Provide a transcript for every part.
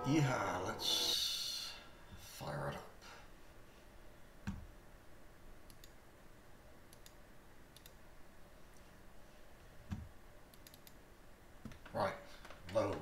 YeeHaa, let's fire it up. Right, load.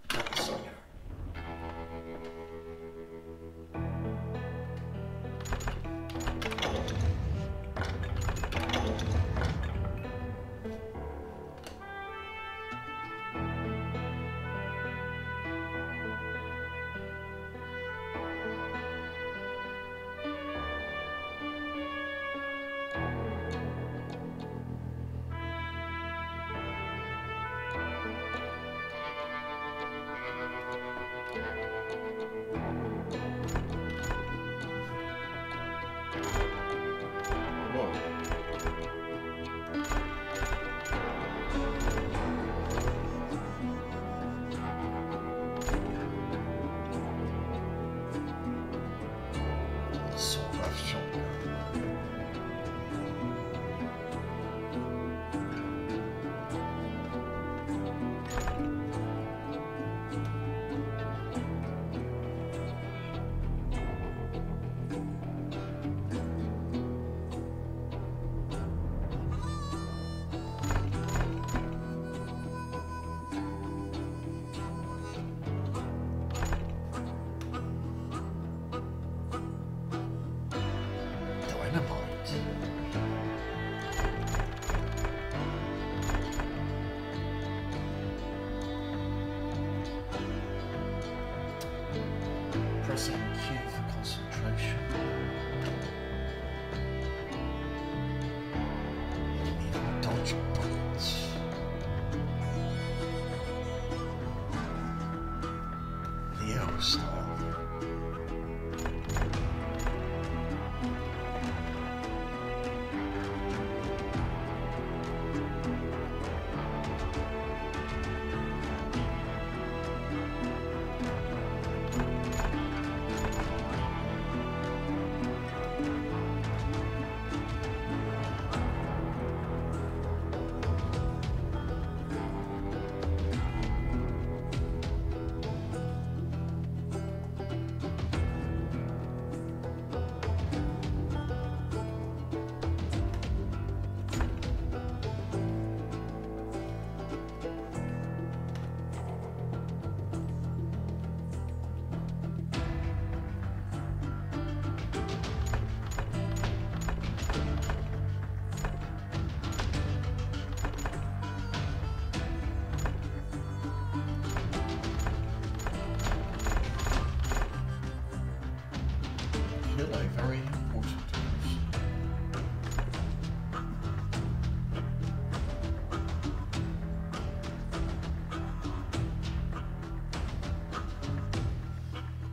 Gunslinger. Pressing Q for concentration. You need to dodge bullets. Neo style. Very important.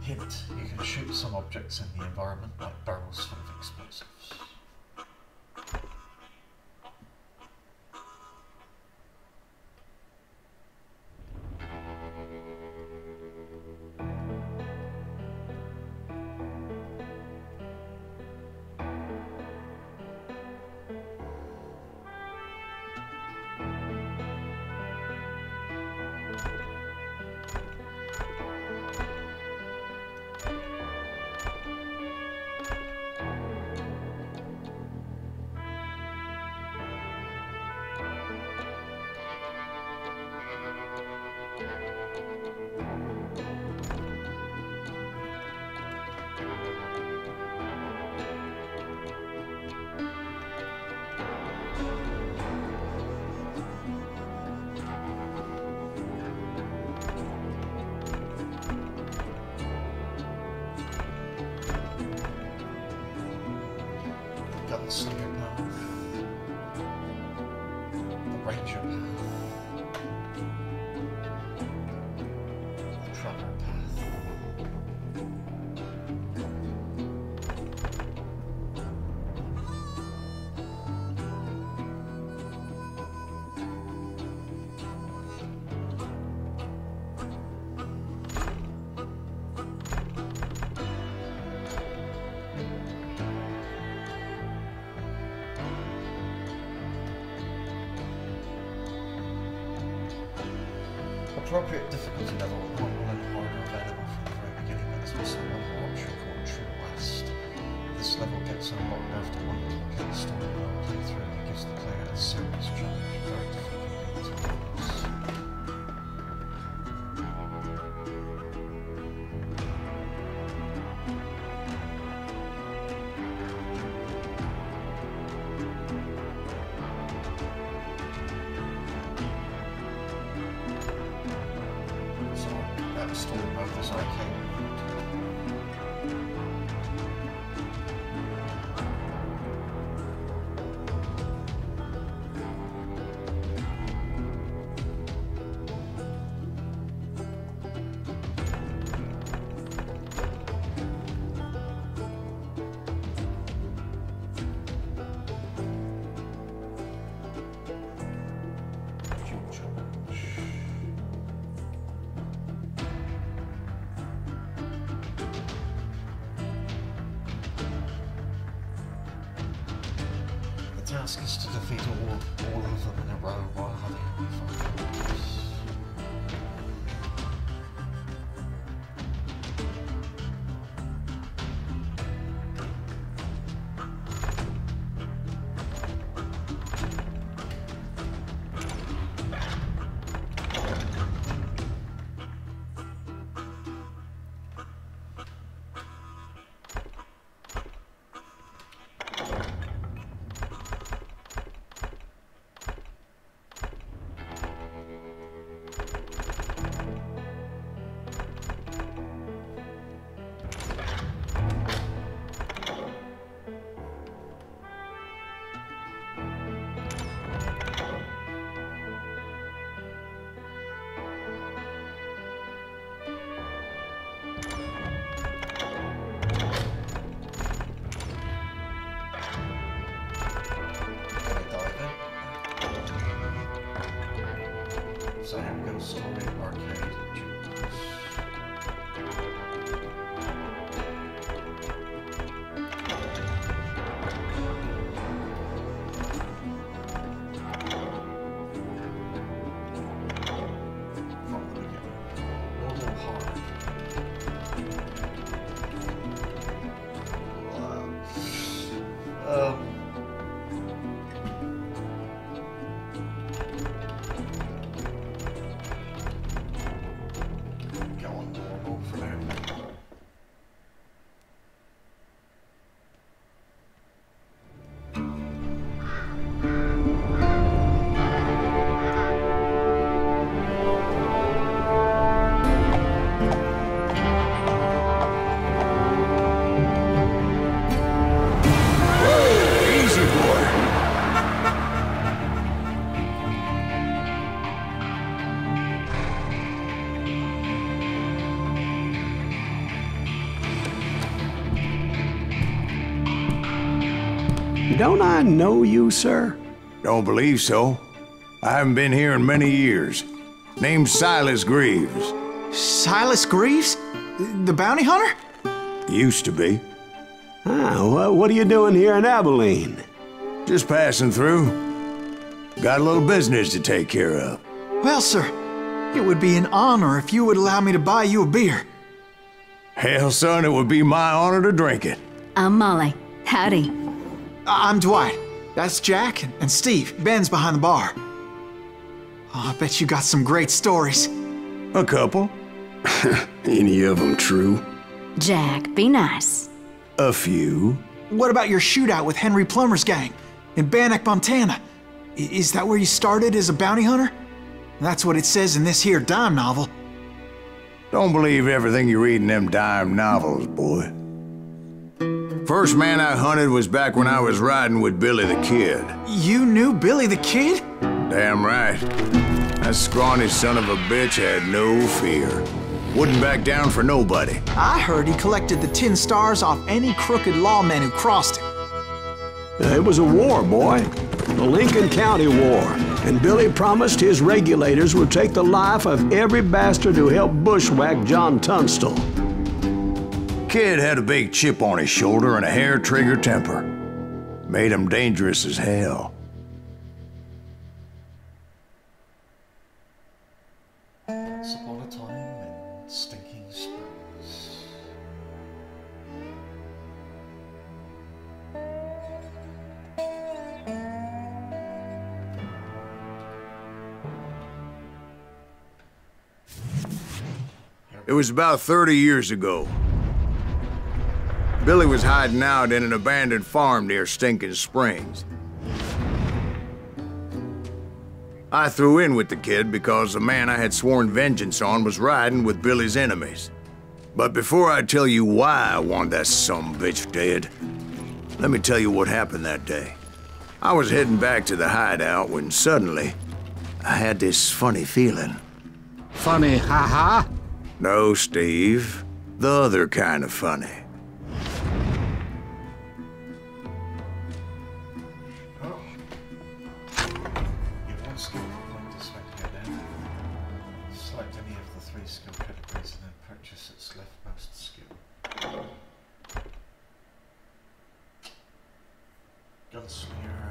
Hint, you can shoot some objects in the environment like barrels full of explosives. appropriate difficulty level, one will and harder available from the very beginning, but there's also one more option called True West. This level gets unlocked after one complete story mode playthrough and gives the player a serious challenge, very difficult to lose. Story mode, this arcade mode. The task is to defeat all of them in a row while having only 5 lives. So here we go, story, arcade, jukebox. From the beginning. Normal hard. Going normal for now. Easy, boy. Don't I know you, sir? Don't believe so. I haven't been here in many years. Name's Silas Greaves. Silas Greaves? The bounty hunter? Used to be. Ah, what are you doing here in Abilene? Just passing through. Got a little business to take care of. Well, sir, it would be an honor if you would allow me to buy you a beer. Hell, son, it would be my honor to drink it. I'm Molly. Howdy. I'm Dwight. That's Jack and Steve. Ben's behind the bar. Oh, I bet you got some great stories. A couple. Any of them true? Jack, be nice. A few. What about your shootout with Henry Plummer's gang in Bannock, Montana? Is that where you started as a bounty hunter? That's what it says in this here dime novel. Don't believe everything you read in them dime novels, boy. First man I hunted was back when I was riding with Billy the Kid. You knew Billy the Kid? Damn right. That scrawny son of a bitch had no fear. Wouldn't back down for nobody. I heard he collected the 10 stars off any crooked lawmen who crossed him. It was a war, boy. The Lincoln County War. And Billy promised his regulators would take the life of every bastard who helped bushwhack John Tunstall. Kid had a big chip on his shoulder and a hair-trigger temper. Made him dangerous as hell. Once upon a time in Stinking Springs. It was about 30 years ago. Billy was hiding out in an abandoned farm near Stinking Springs. I threw in with the kid because the man I had sworn vengeance on was riding with Billy's enemies. But before I tell you why I want that sumbitch dead, let me tell you what happened that day. I was heading back to the hideout when suddenly I had this funny feeling. Funny, ha-ha? No, Steve. The other kind of funny. Oh. You have one skill point to spend here then. Select any of the 3 skill categories and then purchase its leftmost skill. Gunslinger,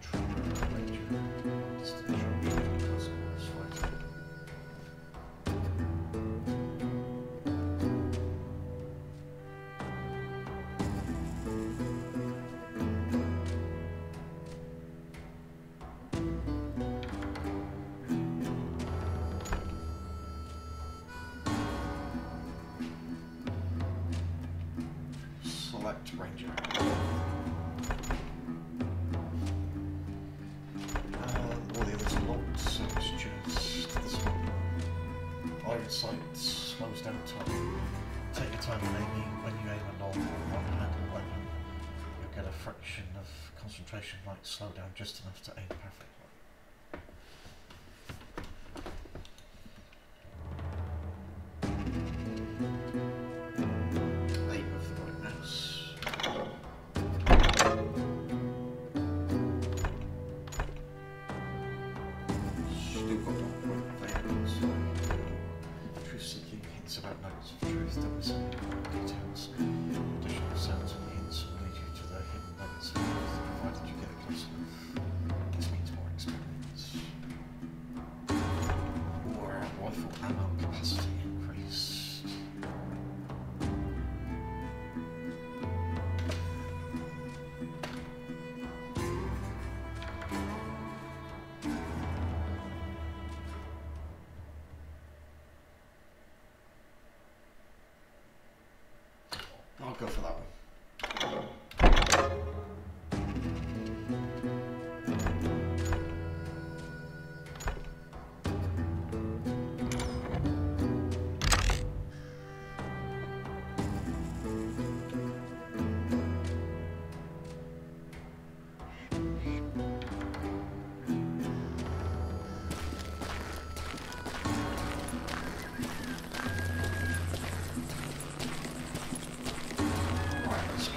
Trooper, Ranger, Destination, Cosmos, Fighter. Select Ranger. All the others are locked, so it's just this one. Iron sight slows down time. Take your time in aiming. When you aim a long one-handed weapon, you'll get a fraction of concentration light slow down just enough to aim perfectly. Aim with the right mouse. Still got one point there, so truth-seeking hints about notes of truth that was details. Additional sounds and hints will lead you to the hidden nuggets of truth, provided you get it close enough. This means more experience. Or rifle ammo capacity increased. I'll go for that one. Alright, let's go.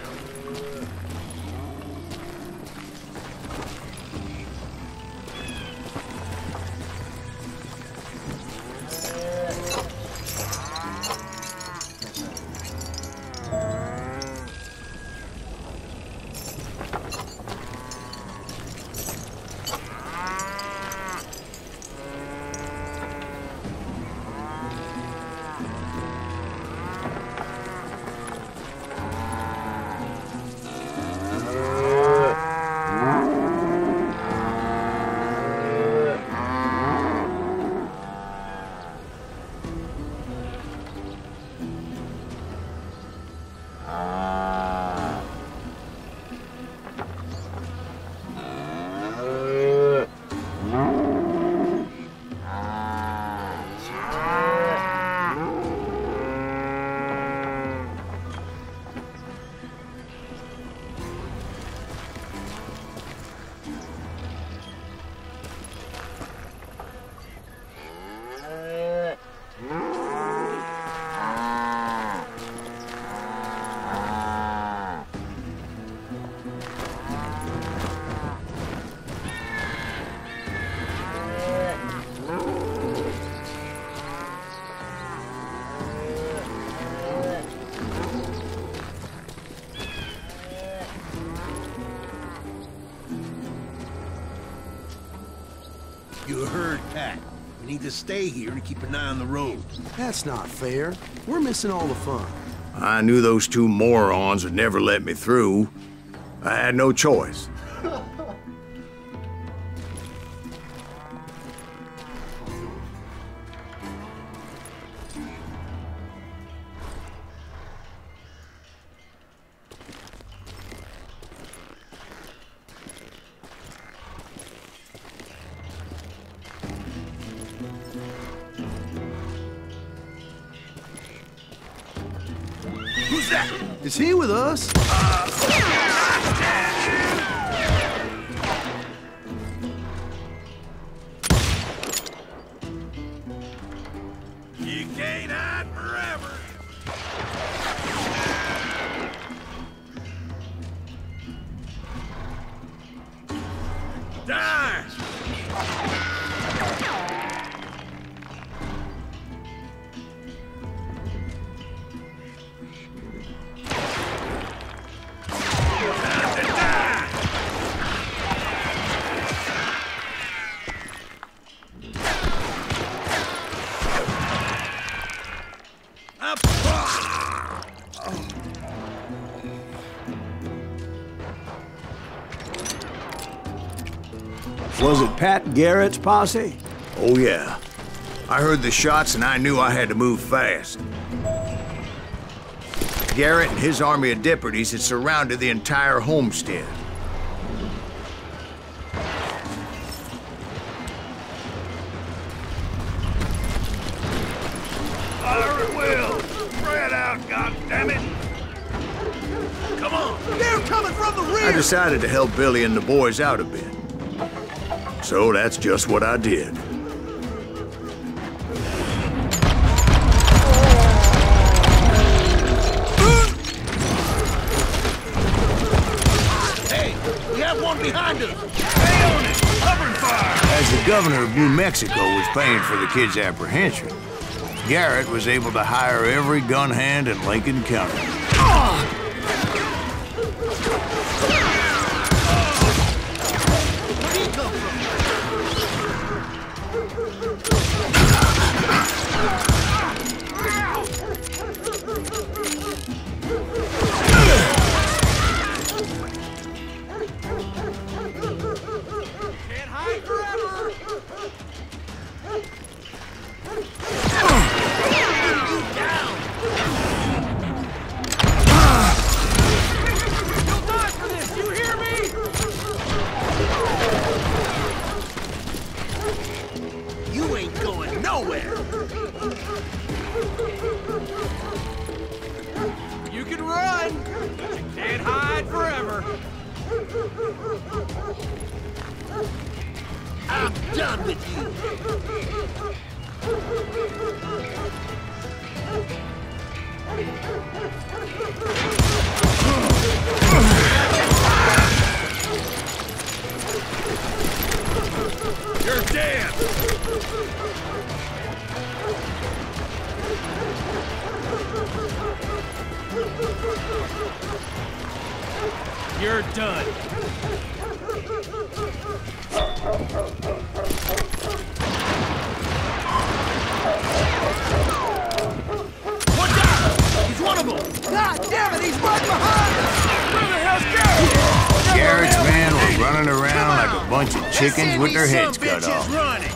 You heard that. We need to stay here and keep an eye on the road. That's not fair. We're missing all the fun. I knew those two morons would never let me through. I had no choice. Who's that? Is he with us? You can't hide forever. Die! Was it Pat Garrett's posse? Oh, yeah. I heard the shots and I knew I had to move fast. Garrett and his army of deputies had surrounded the entire homestead. Fire at will! Spread out, goddammit! Come on! They're coming from the rear! I decided to help Billy and the boys out a bit. So that's just what I did. Hey, we have one behind us! Stay on it! Covering fire! As the governor of New Mexico was paying for the kids' apprehension, Garrett was able to hire every gun hand in Lincoln County. You can run, but you can't hide forever. I'm done with you! You're dead! You're done. Watch out! He's one of them! God damn it, he's right behind us! Where the hell's Garrett? Garrett's men were running around like a bunch of chickens with their heads cut off. Running.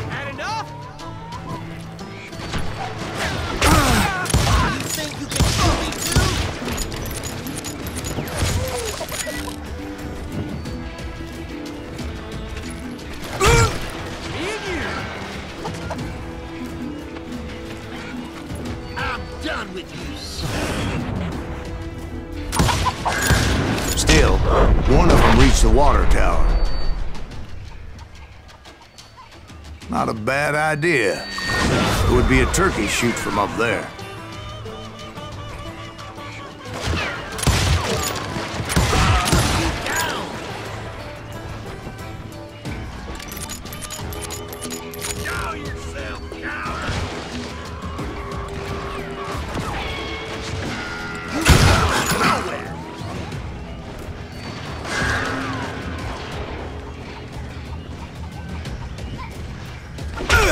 Had enough? You think you can kill me too? Me and you. I'm done with you. Still, one of them reached the water tower. Not a bad idea. It would be a turkey shoot from up there.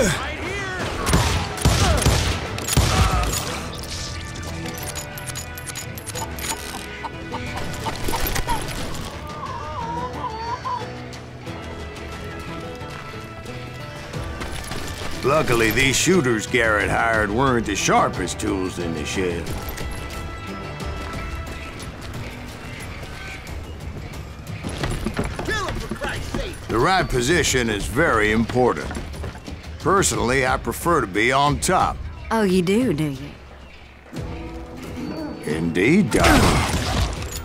Right here! Luckily, these shooters Garrett hired weren't the sharpest tools in the shed. Kill him, for Christ's sake! The right position is very important. Personally, I prefer to be on top. Oh, you do you? Indeed, darling.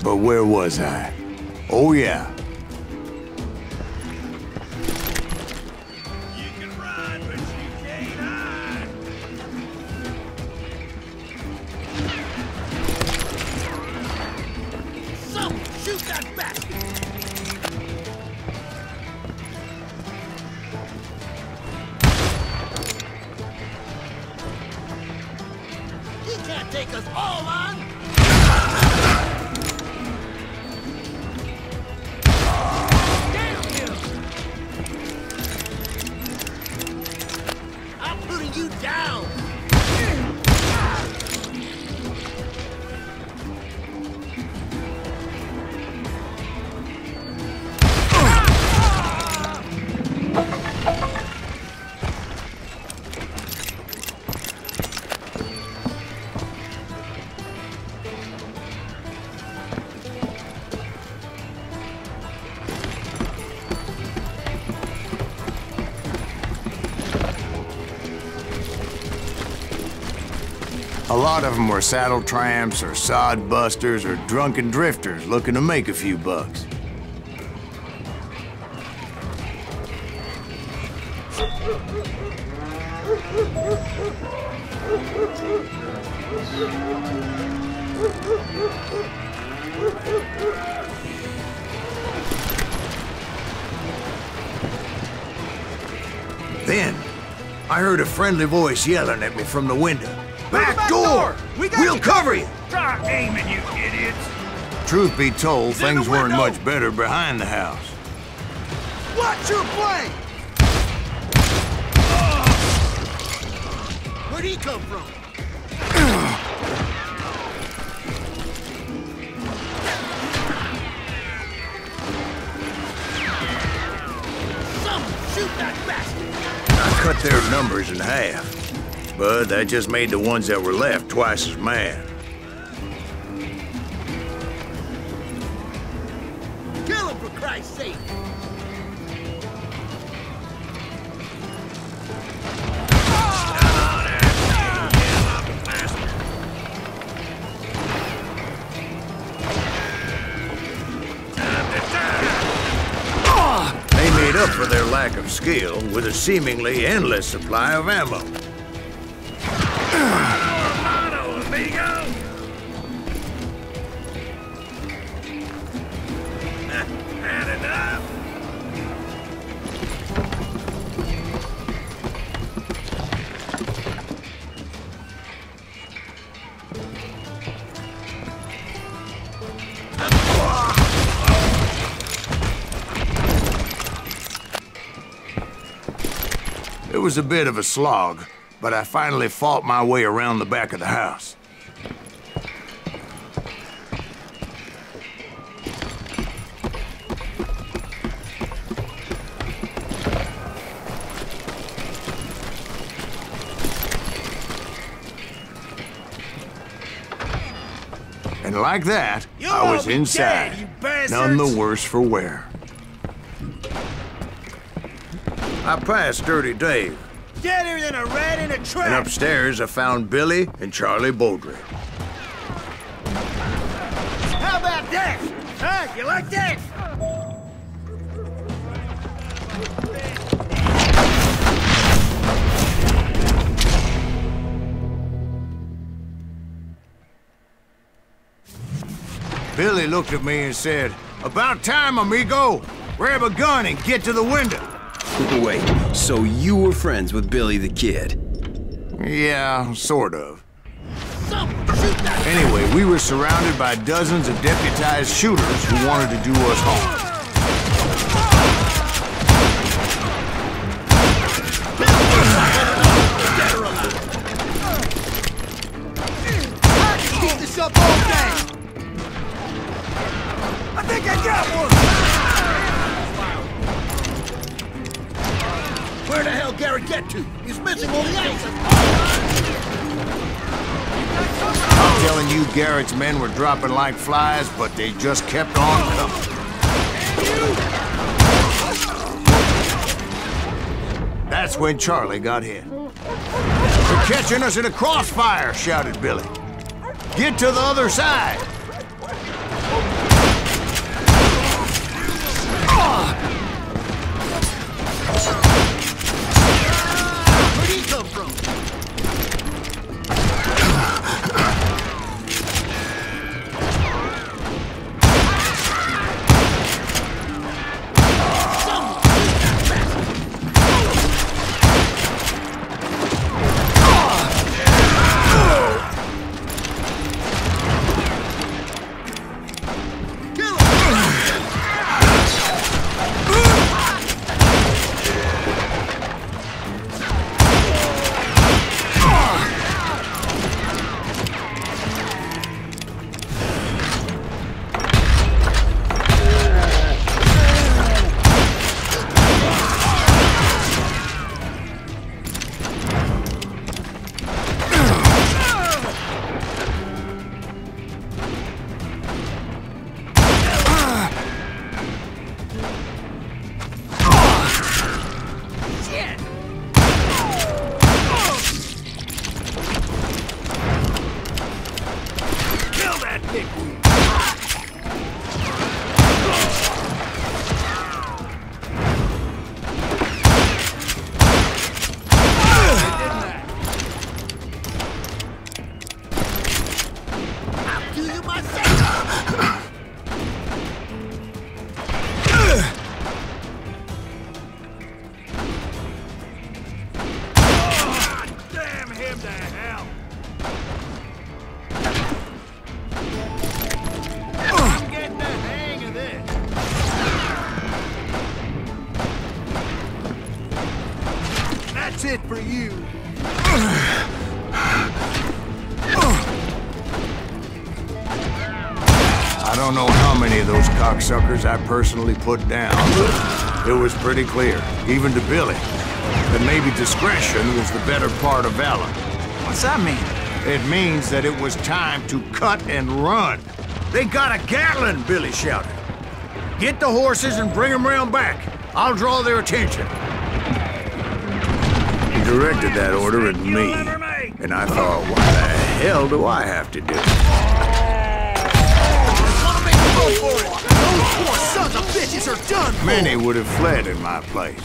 But where was I? Oh, yeah. You can run, but you can't hide! Someone shoot that bastard! He can't take us all on! Damn him! I'm putting you down! A lot of them were saddle tramps or sod busters or drunken drifters looking to make a few bucks. Then, I heard a friendly voice yelling at me from the window. Back door! We'll cover you! Try aiming, you idiots! Truth be told, It's in things the weren't window. much better behind the house. Watch your play! Where'd he come from? Someone shoot that bastard! I cut their numbers in half, but that just made the ones that were left twice as mad. Kill him, for Christ's sake! They made up for their lack of skill with a seemingly endless supply of ammo. Hermano, amigo! Had enough? It was a bit of a slog, but I finally fought my way around the back of the house. And like that, You'll I all was be inside, dead, you bastards! none the worse for wear. I passed Dirty Dave, Deader than a rat in a and trap! upstairs I found Billy and Charlie Beaudry. How about that? Huh? You like that? Billy looked at me and said, "About time, amigo! Grab a gun and get to the window." Wait, so you were friends with Billy the Kid? Yeah, sort of. Someone shoot that! Anyway, we were surrounded by dozens of deputized shooters who wanted to do us harm. Where the hell Garrett get to? He's missing all the exits. I'm telling you, Garrett's men were dropping like flies, but they just kept on coming. That's when Charlie got hit. "They're catching us in a crossfire," shouted Billy. "Get to the other side." Where'd he come from? It for you. I don't know how many of those cocksuckers I personally put down, but it was pretty clear, even to Billy, that maybe discretion was the better part of valor. What's that mean? It means that it was time to cut and run. "They got a Gatling," Billy shouted. "Get the horses and bring them round back. I'll draw their attention." He directed that order at me, and I thought, what the hell do I have to do? Those poor sons of bitches are done for. Many would have fled in my place.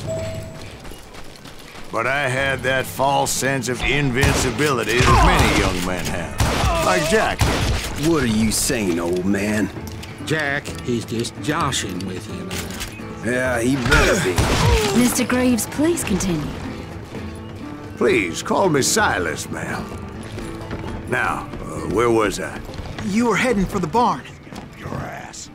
But I had that false sense of invincibility that many young men have, like Jack. What are you saying, old man? Jack, he's just joshing with you now. Yeah, he better be. Mr. Greaves, please continue. Please, call me Silas, ma'am. Now, where was I? You were heading for the barn. Your ass.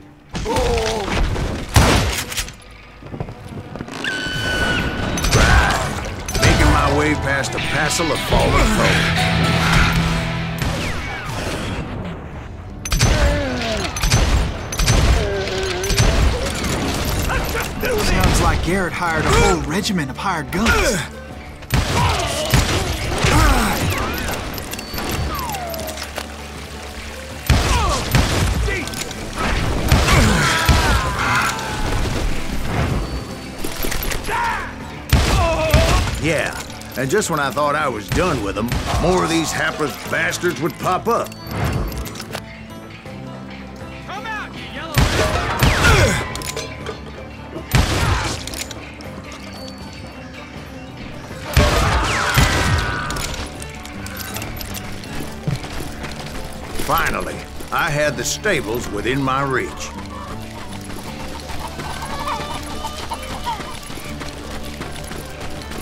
Making my way past a passel of fallen foes. Sounds like Garrett hired a whole regiment of hired guns. Yeah, and just when I thought I was done with them, more of these hapless bastards would pop up. Come out, you yellow... Finally, I had the stables within my reach.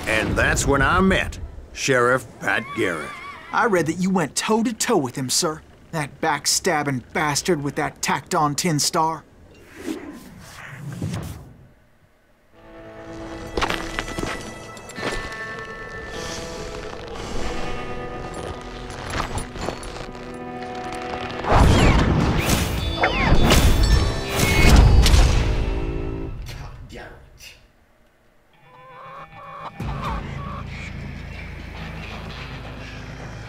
And that's when I met Sheriff Pat Garrett. I read that you went toe-to-toe with him, sir. That backstabbing bastard with that tacked-on tin star.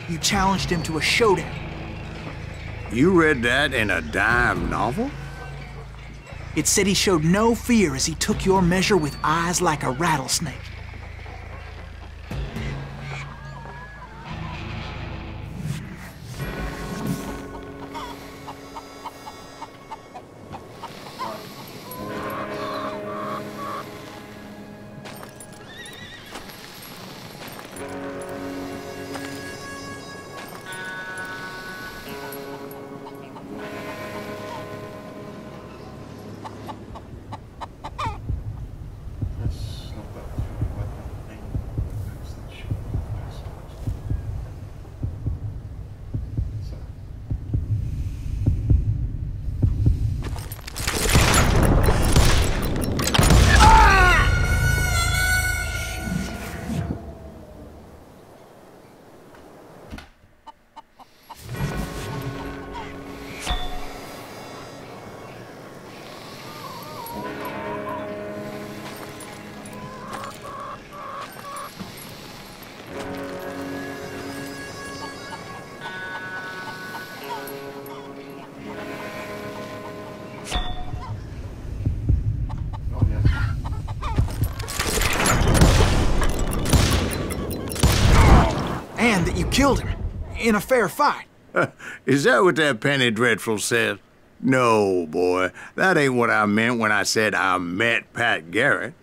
You challenged him to a showdown. You read that in a dime novel? It said he showed no fear as he took your measure with eyes like a rattlesnake. And that you killed him in a fair fight. Is that what that Penny Dreadful said? No, boy. That ain't what I meant when I said I met Pat Garrett.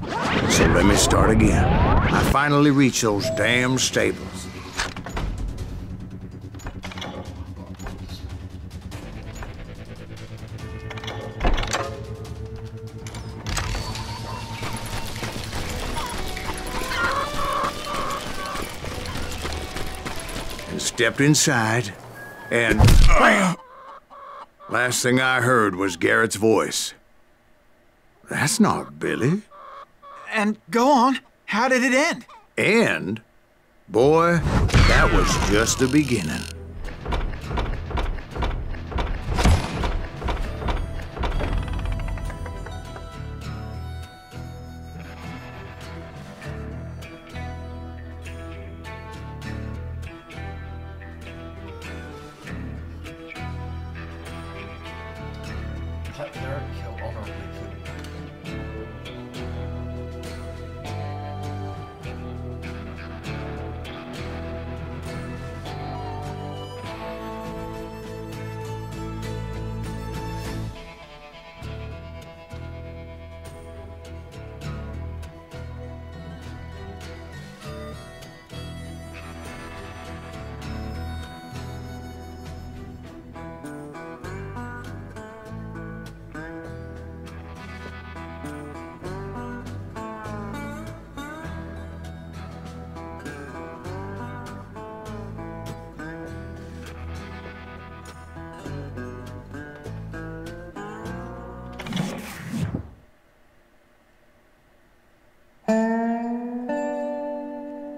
So let me start again. I finally reached those damn stables. Stepped inside, and last thing I heard was Garrett's voice. That's not Billy. And go on, how did it end? And, boy, that was just the beginning. Pat Garrett killed honorably clean.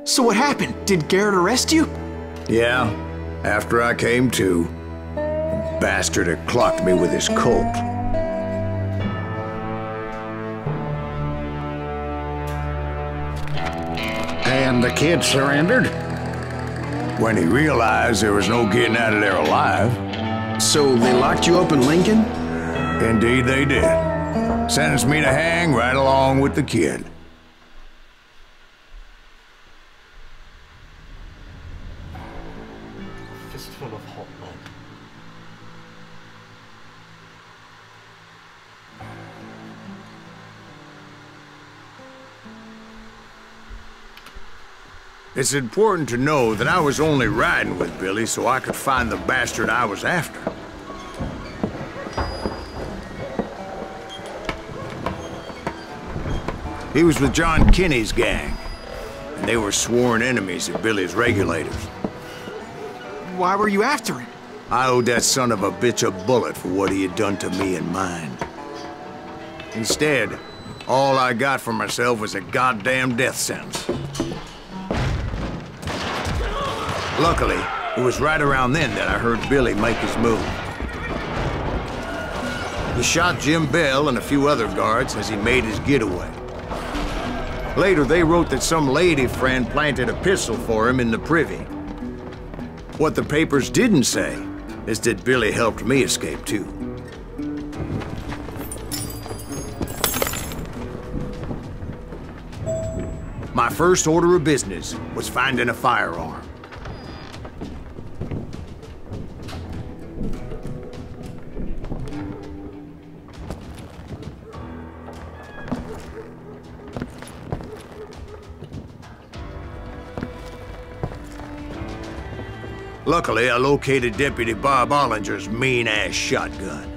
So what happened? Did Garrett arrest you? Yeah, after I came to, the bastard had clocked me with his Colt. And the kid surrendered? When he realized there was no getting out of there alive. So they locked you up in Lincoln? Indeed they did. Sentenced me to hang right along with the kid. Fistful of hot lead. It's important to know that I was only riding with Billy so I could find the bastard I was after. He was with John Kinney's gang, and they were sworn enemies of Billy's regulators. Why were you after him? I owed that son of a bitch a bullet for what he had done to me and mine. Instead, all I got for myself was a goddamn death sentence. Luckily, it was right around then that I heard Billy make his move. He shot Jim Bell and a few other guards as he made his getaway. Later, they wrote that some lady friend planted a pistol for him in the privy, What the papers didn't say is that Billy helped me escape too. My first order of business was finding a firearm. Luckily, I located Deputy Bob Ollinger's mean-ass shotgun.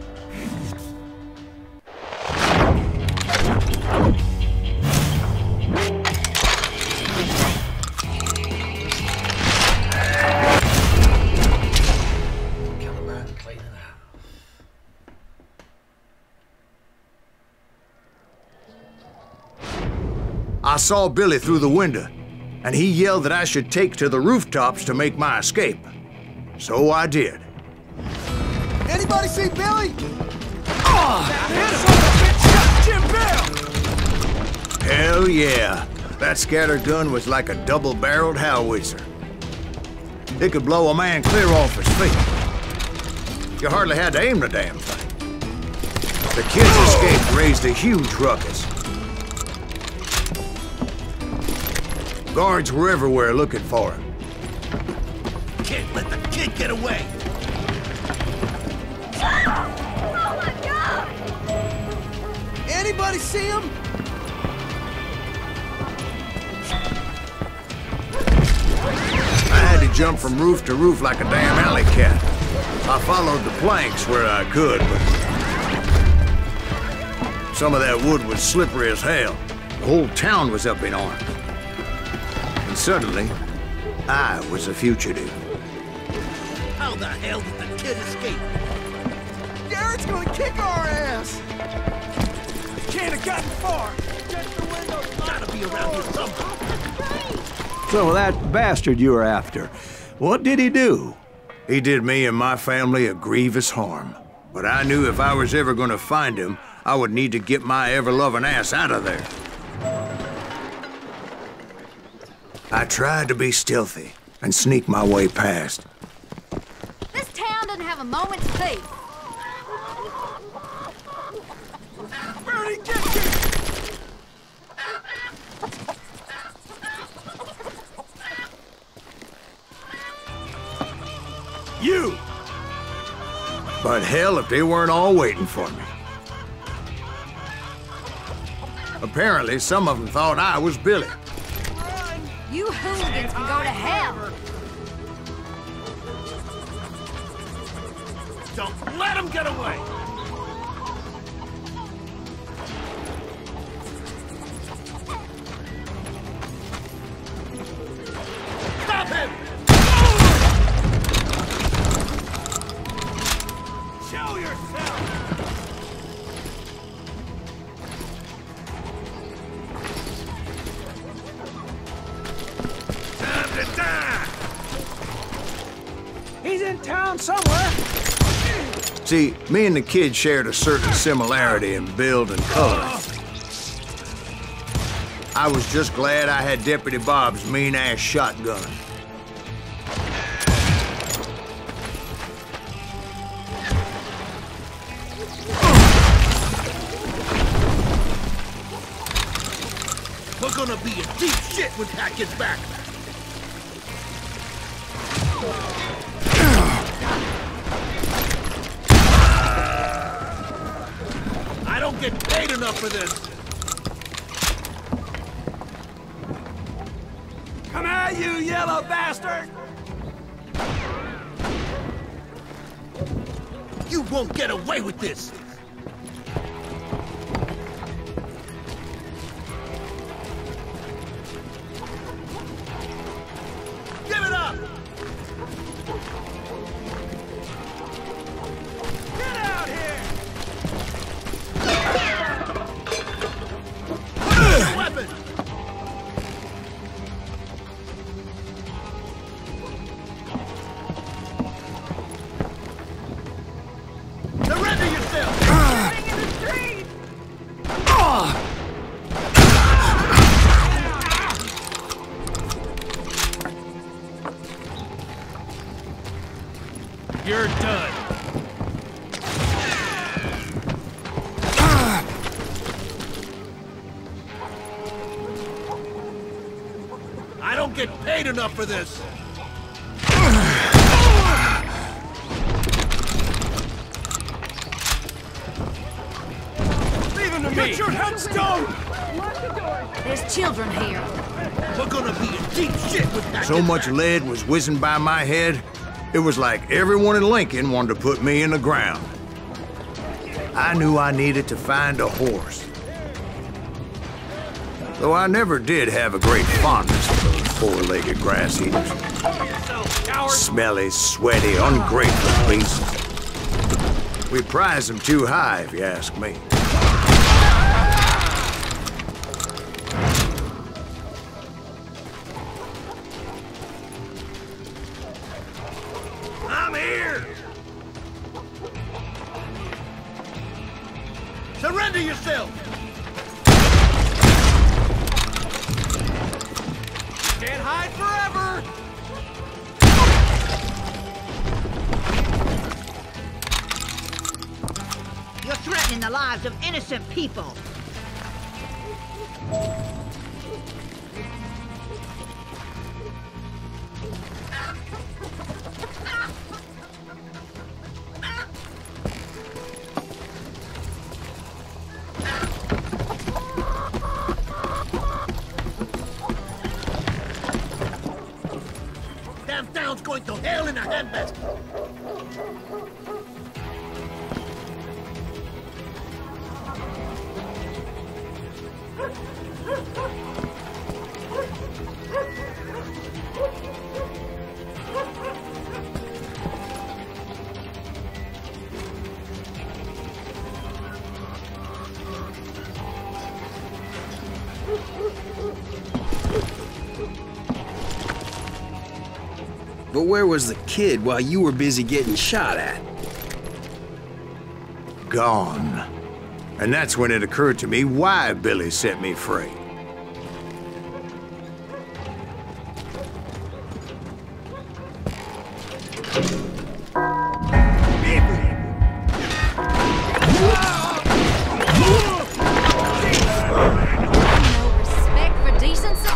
I saw Billy through the window, and he yelled that I should take to the rooftops to make my escape. So I did. Anybody see Billy? Hell yeah. That scatter gun was like a double-barreled howitzer. It could blow a man clear off his feet. You hardly had to aim the damn thing. The kid's escape raised a huge ruckus. Guards were everywhere looking for him. Can't let the kid get away! Oh my God! Anybody see him? I had to jump from roof to roof like a damn alley cat. I followed the planks where I could, but some of that wood was slippery as hell. The whole town was up in arms. And suddenly, I was a fugitive. How the hell did the kid escape? Garrett's gonna kick our ass! Can't have gotten far! Check the windows! Gotta be around here somewhere! So that bastard you were after, what did he do? He did me and my family a grievous harm. But I knew if I was ever gonna find him, I would need to get my ever-loving ass out of there. I tried to be stealthy and sneak my way past. This town doesn't have a moment's peace. Bernie, get you! You! But hell if they weren't all waiting for me. Apparently, some of them thought I was Billy. You hooligans can go to hell. Don't let him get away! Stop him! Show yourself! Time to die! He's in town somewhere. See, me and the kid shared a certain similarity in build and color. I was just glad I had Deputy Bob's mean-ass shotgun. We're gonna be in deep shit when Pat gets back! I don't get paid enough for this! Come at you, yellow bastard! You won't get away with this! Give it up! Get out here! Put down your weapon! Surrender yourself! You're done. I don't get paid enough for this. Leave him to me. Get your headstone! There's children here. We're gonna be in deep shit with that. So much lead was whizzing by my head, it was like everyone in Lincoln wanted to put me in the ground. I knew I needed to find a horse. Though I never did have a great fondness for those four-legged grass eaters. Smelly, sweaty, ungrateful beasts. We prize them too high, if you ask me. I'm here! Surrender yourself! Can't hide forever! You're threatening the lives of innocent people. Damn town's going to hell in a handbasket! But where was the kid while you were busy getting shot at? Gone. And that's when it occurred to me why Billy set me free. No respect for decency.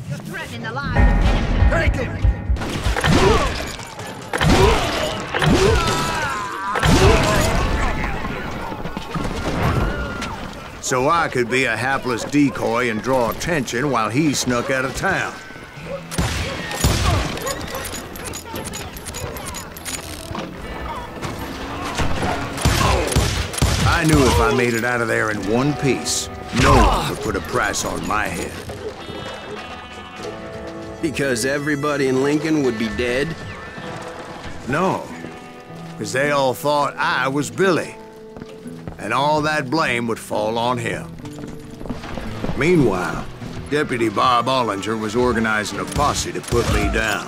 You're threatening the lives of innocent Take people. him! So I could be a hapless decoy and draw attention while he snuck out of town. I knew if I made it out of there in one piece, no one could put a price on my head. Because everybody in Lincoln would be dead? No, because they all thought I was Billy, and all that blame would fall on him. Meanwhile, Deputy Bob Ollinger was organizing a posse to put me down.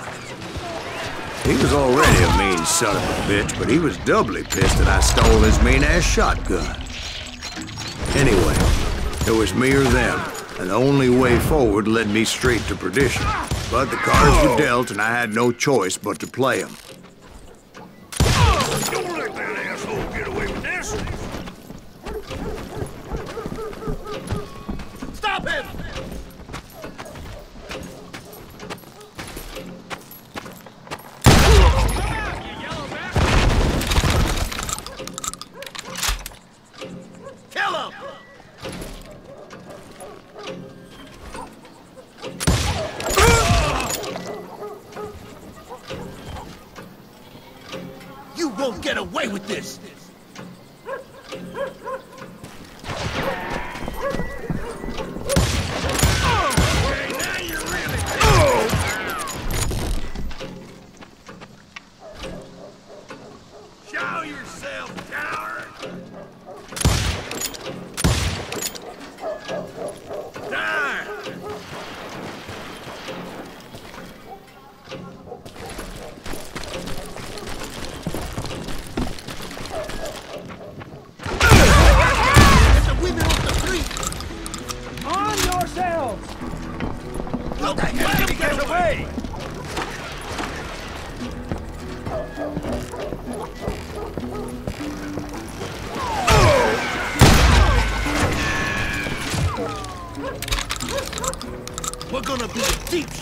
He was already a mean son of a bitch, but he was doubly pissed that I stole his mean-ass shotgun. Anyway, it was me or them, and the only way forward led me straight to perdition. But the cards were dealt, and I had no choice but to play them. Don't let that asshole get away with this! Stop him! Kill him! You won't get away with this! Okay, now you're really... Show yourself, coward! Die!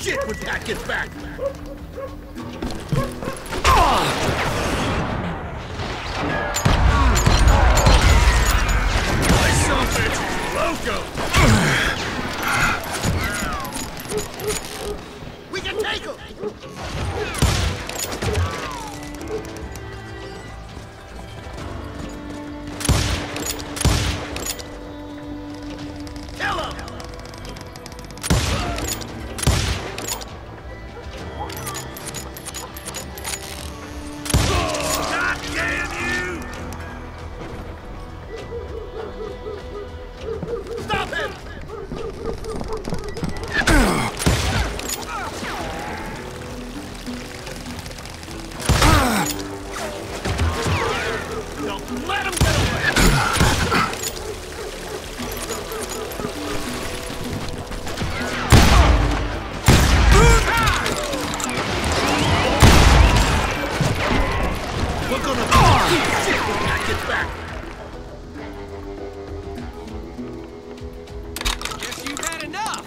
shit when Pat gets back! My son bitch is loco! We can take him! Kill him! God damn you! Stop him! Don't let him get away! We're gonna keep shit when Pat gets back! Guess you've had enough.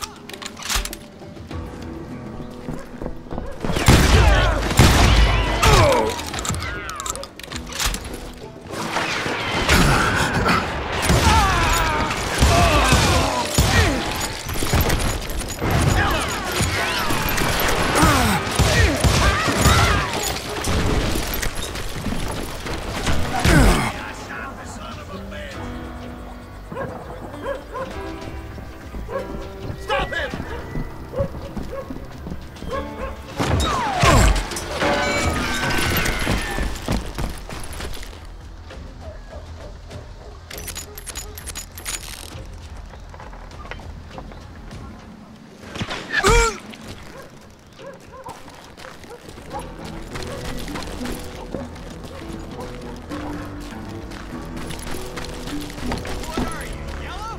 Stop him! What are you, yellow?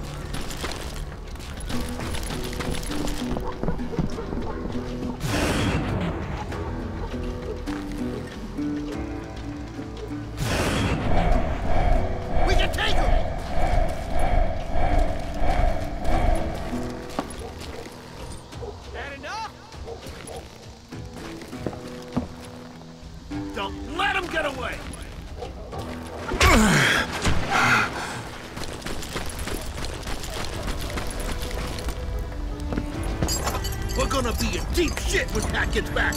We can take him! Had enough? Don't let him get away! We're gonna be in deep shit when Pat gets back!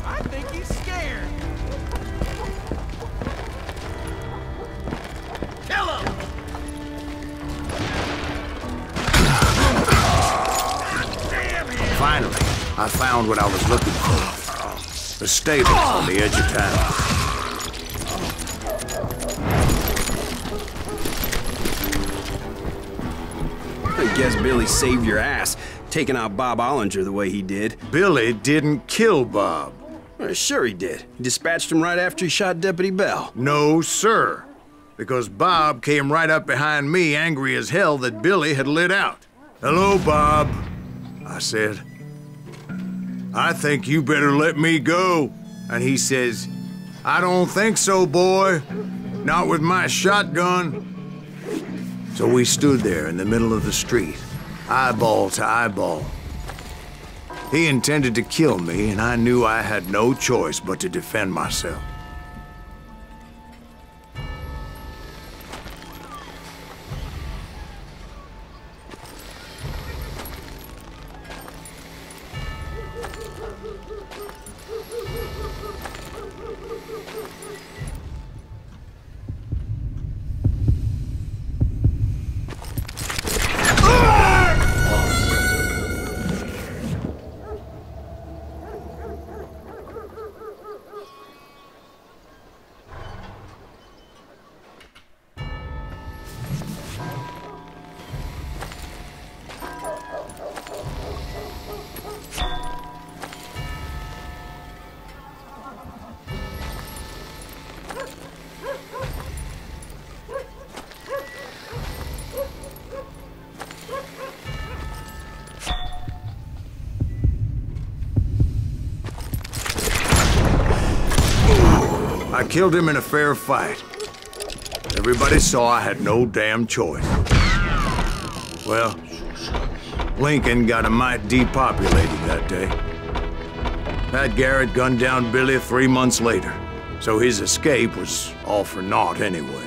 I think he's scared. Kill him! Finally, I found what I was looking for. The stables on the edge of town. I guess Billy saved your ass, taking out Bob Ollinger the way he did. Billy didn't kill Bob. Well, sure he did. He dispatched him right after he shot Deputy Bell. No, sir. Because Bob came right up behind me, angry as hell that Billy had lit out. "Hello, Bob," I said. "I think you better let me go." And he says, "I don't think so, boy. Not with my shotgun." So we stood there in the middle of the street, eyeball to eyeball. He intended to kill me, and I knew I had no choice but to defend myself. I killed him in a fair fight. Everybody saw I had no damn choice. Well, Lincoln got a mite depopulated that day. Pat Garrett gunned down Billy 3 months later, so his escape was all for naught anyway.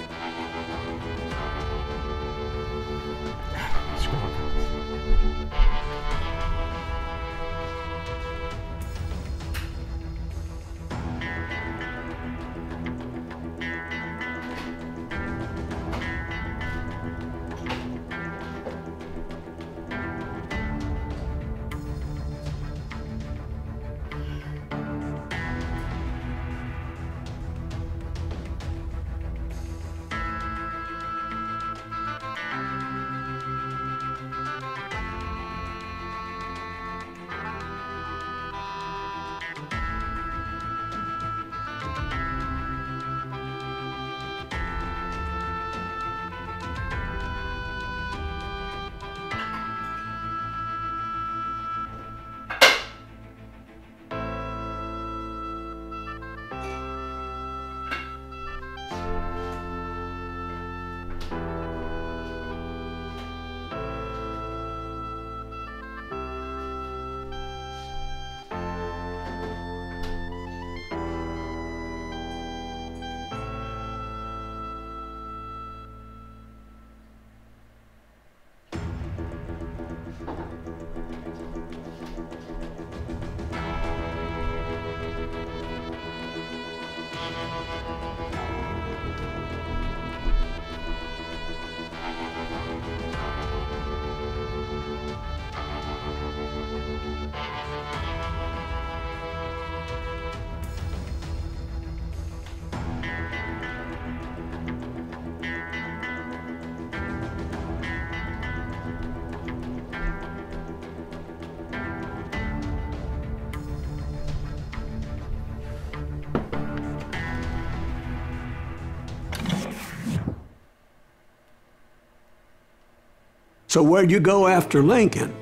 So where'd you go after Lincoln?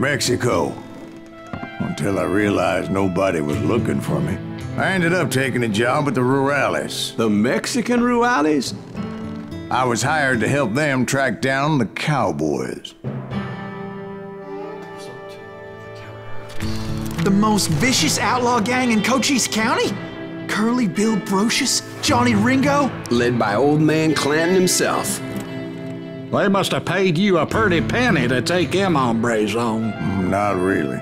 Mexico. Until I realized nobody was looking for me. I ended up taking a job with the Rurales. The Mexican Rurales? I was hired to help them track down the cowboys. The most vicious outlaw gang in Cochise County? Curly Bill Brocious? Johnny Ringo? Led by old man Clanton himself. They must have paid you a pretty penny to take them hombres on. Not really.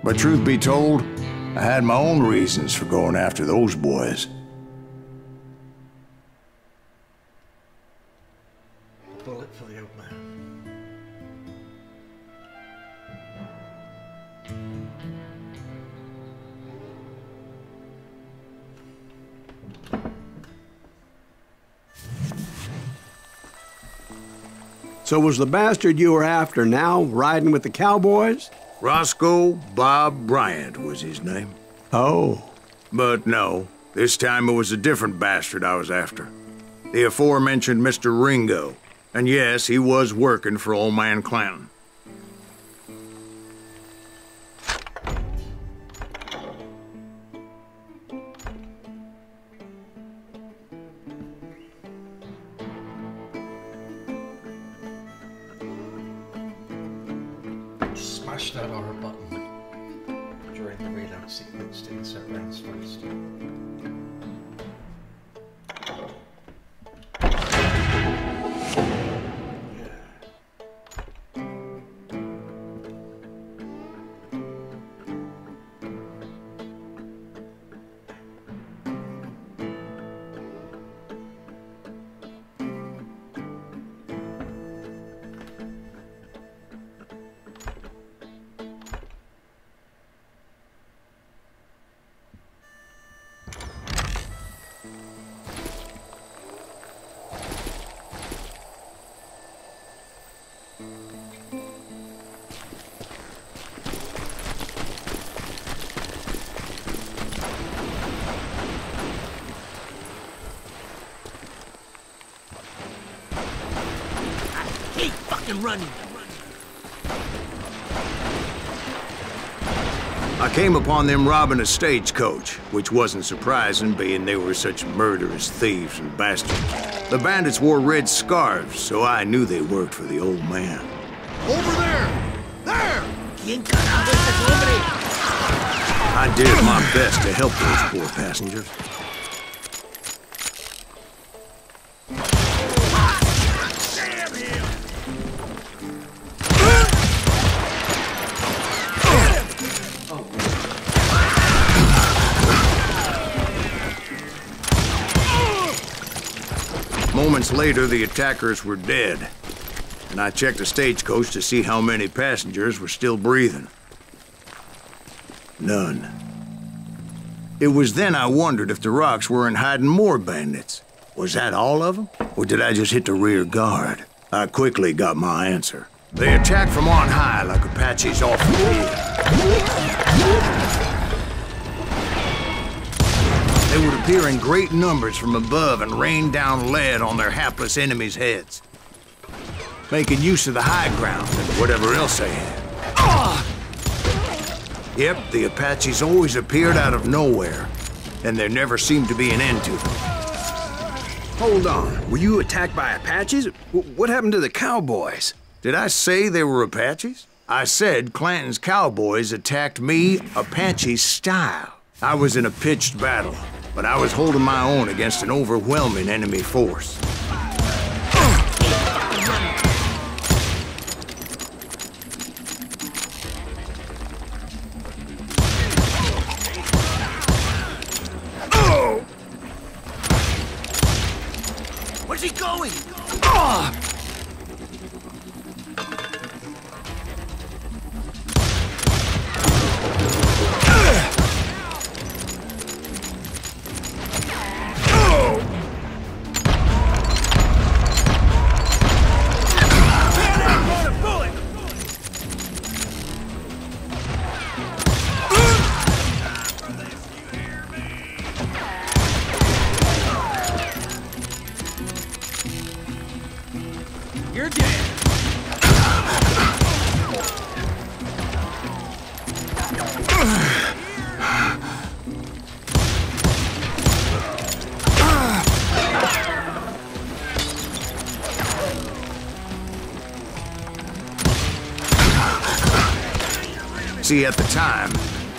But truth be told, I had my own reasons for going after those boys. A bullet for the old man. So was the bastard you were after now riding with the cowboys? Roscoe Bob Bryant was his name. Oh. But no, this time it was a different bastard I was after. The aforementioned Mr. Ringo. And yes, he was working for old man Clanton. Smash that R button during the reload sequence to insert rounds first. Running. I came upon them robbing a stagecoach, which wasn't surprising, being they were such murderous thieves and bastards. The bandits wore red scarves, so I knew they worked for the old man. Over there! There! I did my best to help those poor passengers. Moments later, the attackers were dead, and I checked the stagecoach to see how many passengers were still breathing. None. It was then I wondered if the rocks weren't hiding more bandits. Was that all of them? Or did I just hit the rear guard? I quickly got my answer. They attacked from on high like Apaches often did. They would appear in great numbers from above and rain down lead on their hapless enemies' heads, making use of the high ground and whatever else they had. Yep, the Apaches always appeared out of nowhere, and there never seemed to be an end to them. Hold on, were you attacked by Apaches? What happened to the cowboys? Did I say they were Apaches? I said Clanton's cowboys attacked me Apache style. I was in a pitched battle, but I was holding my own against an overwhelming enemy force. Where's he going? You're dead. See, at the time,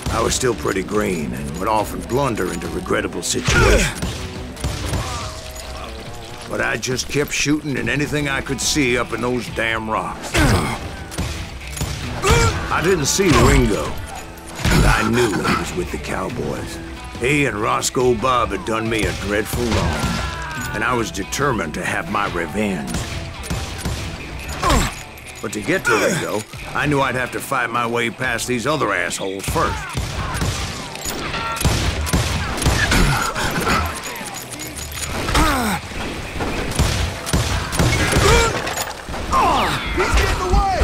I was still pretty green and would often blunder into regrettable situations. But I just kept shooting at anything I could see up in those damn rocks. I didn't see Ringo, but I knew he was with the cowboys. He and Roscoe Bob had done me a dreadful wrong, and I was determined to have my revenge. But to get to Ringo, I knew I'd have to fight my way past these other assholes first. He's getting away!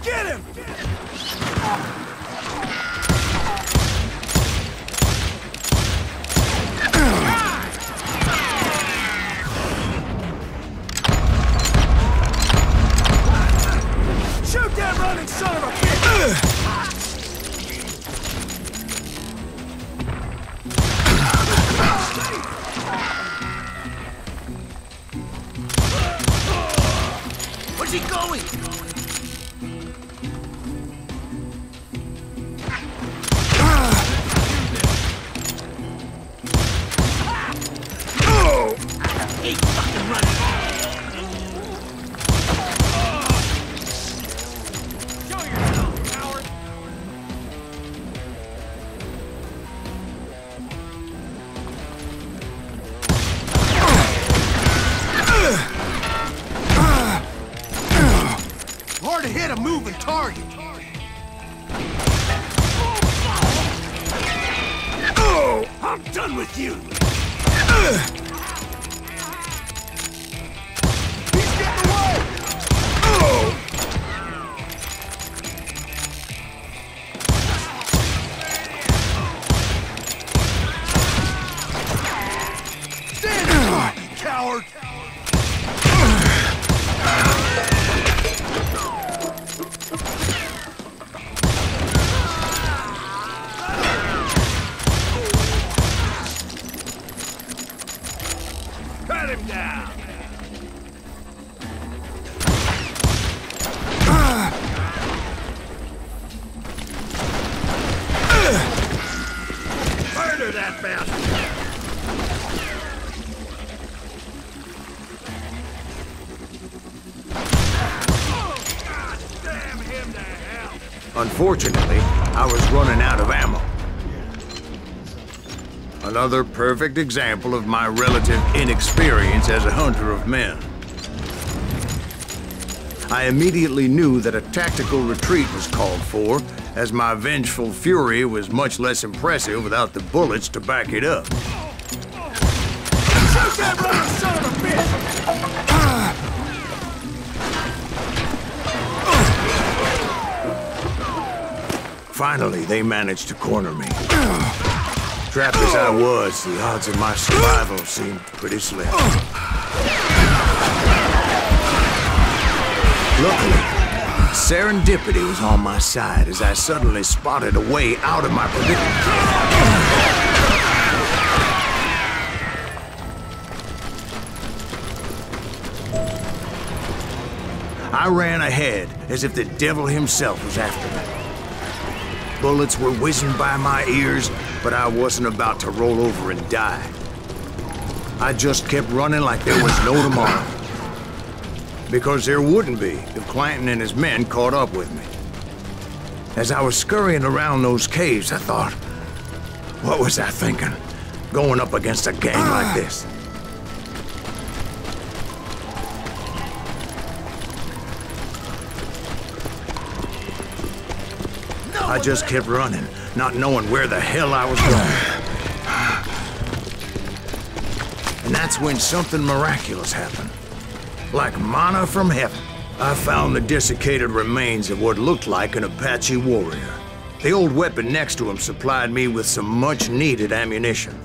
Get him! Shoot that running son of a bitch! Where's he going? Keep fucking running! Show yourself, coward! Hard to hit a moving target. I'm done with you. Unfortunately, I was running out of ammo. Another perfect example of my relative inexperience as a hunter of men. I immediately knew that a tactical retreat was called for, as my vengeful fury was much less impressive without the bullets to back it up. Shoot that running son of a bitch! Finally, they managed to corner me. Trapped as I was, the odds of my survival seemed pretty slim. Luckily, serendipity was on my side as I suddenly spotted a way out of my predicament. I ran ahead as if the devil himself was after me. Bullets were whizzing by my ears, but I wasn't about to roll over and die. I just kept running like there was no tomorrow. Because there wouldn't be if Clanton and his men caught up with me. As I was scurrying around those caves, I thought, what was I thinking? Going up against a gang like this? I just kept running, not knowing where the hell I was going. And that's when something miraculous happened. Like manna from heaven, I found the desiccated remains of what looked like an Apache warrior. The old weapon next to him supplied me with some much-needed ammunition.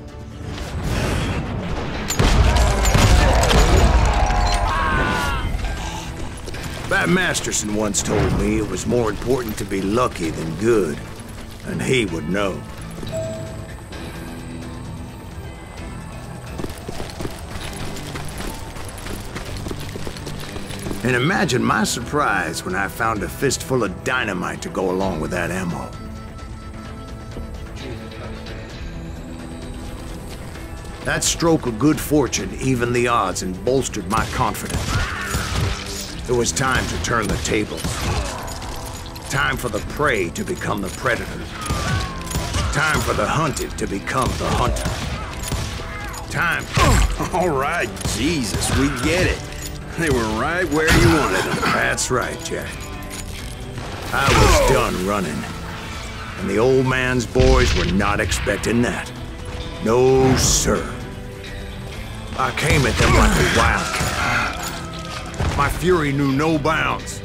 Bat Masterson once told me it was more important to be lucky than good, and he would know. And imagine my surprise when I found a fistful of dynamite to go along with that ammo. That stroke of good fortune evened the odds and bolstered my confidence. It was time to turn the tables. Time for the prey to become the predator. Time for the hunted to become the hunter. Time. All right, Jesus, we get it. They were right where you wanted them. That's right, Jack. I was done running. And the old man's boys were not expecting that. No, sir. I came at them like a wildcat. My fury knew no bounds.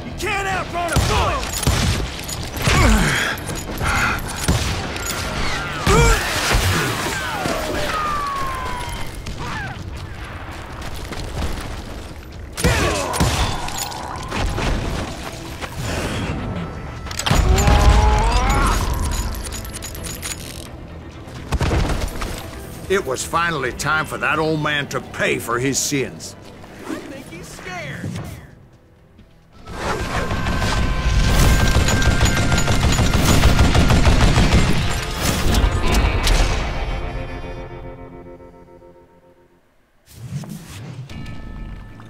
You can't outrun a bullet! It was finally time for that old man to pay for his sins. I think he's scared.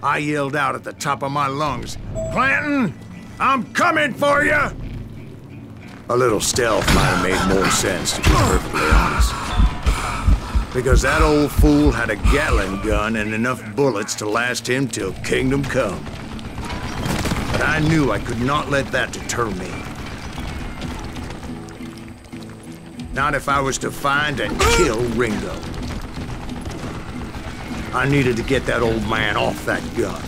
I yelled out at the top of my lungs, "Clanton, I'm coming for you!" A little stealth might have made more sense, to be perfectly honest. Because that old fool had a Gatling gun and enough bullets to last him till kingdom come. But I knew I could not let that deter me. Not if I was to find and kill Ringo. I needed to get that old man off that gun.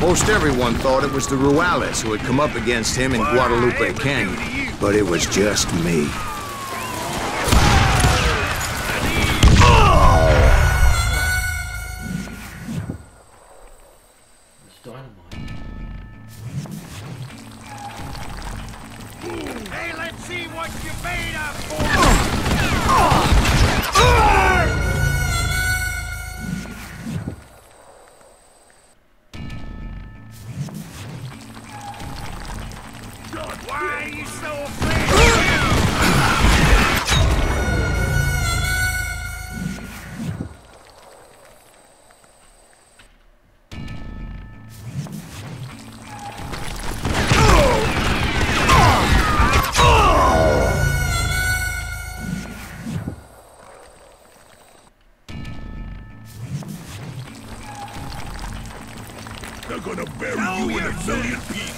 Most everyone thought it was the Ruales who had come up against him in Guadalupe Canyon, but it was just me. Hey, let's see what you're made of, boy! Why are you so afraid? They're gonna bury you in a million pieces.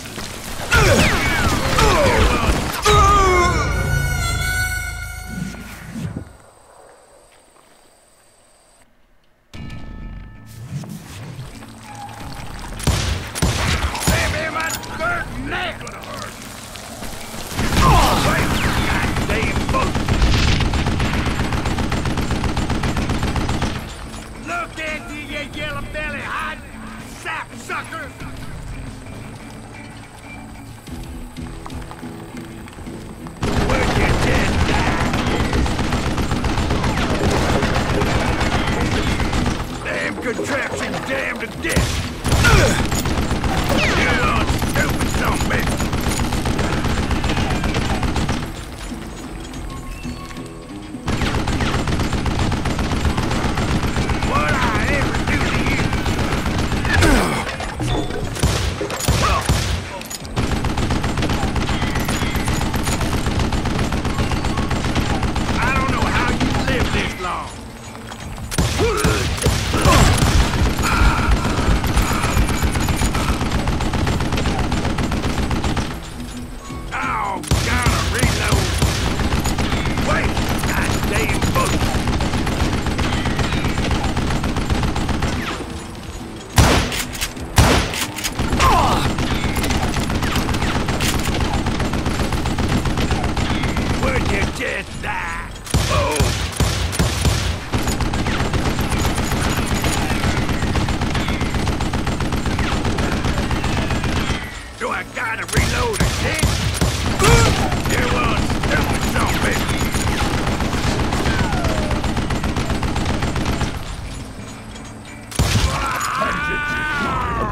Look at you, you yellow belly hot sap sucker! Where'd you get that? Damn contraption, damn to death! You little stupid son of a bitch!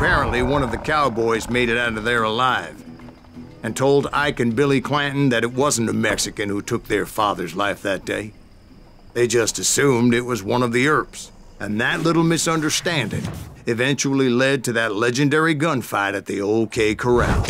Apparently, one of the cowboys made it out of there alive. and told Ike and Billy Clanton that it wasn't a Mexican who took their father's life that day. They just assumed it was one of the Earps, and that little misunderstanding eventually led to that legendary gunfight at the OK Corral.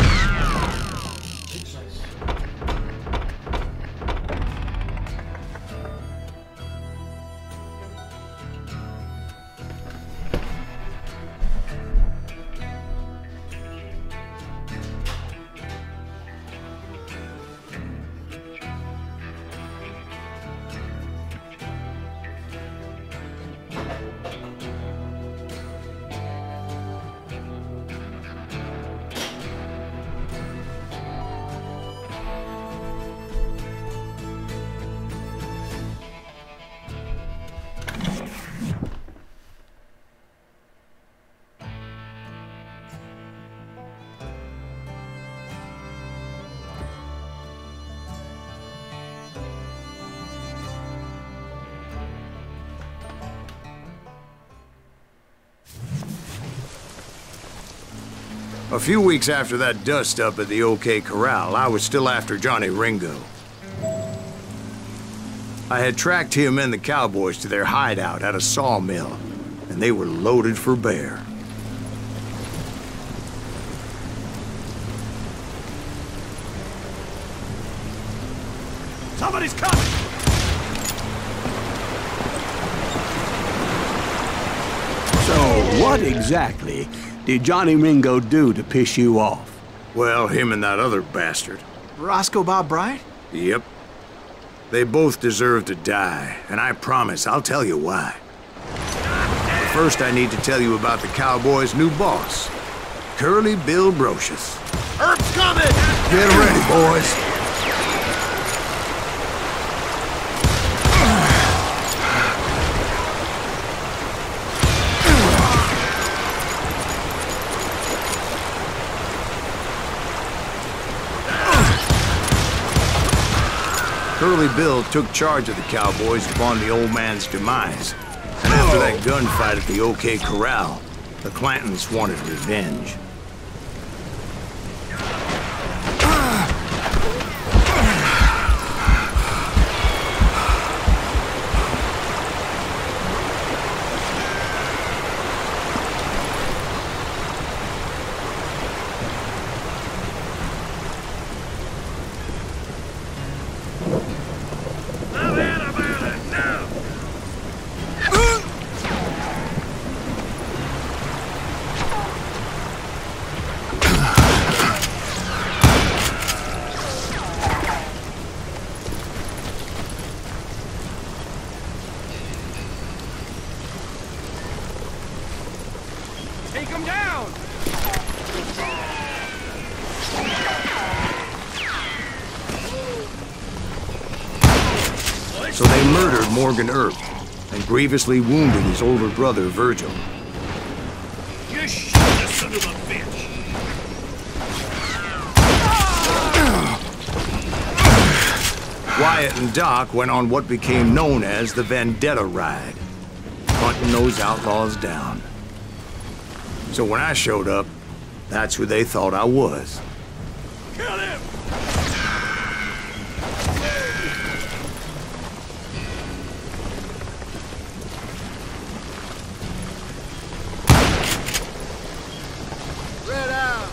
A few weeks after that dust-up at the OK Corral, I was still after Johnny Ringo. I had tracked him and the cowboys to their hideout at a sawmill, and they were loaded for bear. Somebody's coming! So, what exactly did Johnny Ringo do to piss you off? Well, him and that other bastard. Roscoe Bob Bryant? Yep. They both deserve to die, and I promise I'll tell you why. But first, I need to tell you about the Cowboys' new boss, Curly Bill Brocious. Earp's coming! Get ready, boys. Curly Bill took charge of the Cowboys upon the old man's demise. And after that gunfight at the OK Corral, the Clantons wanted revenge. Take him down! So they murdered Morgan Earp and grievously wounded his older brother, Virgil. You shoot the son of a bitch! Wyatt and Doc went on what became known as the Vendetta Ride, hunting those outlaws down. So when I showed up, that's who they thought I was. Kill him! Red out!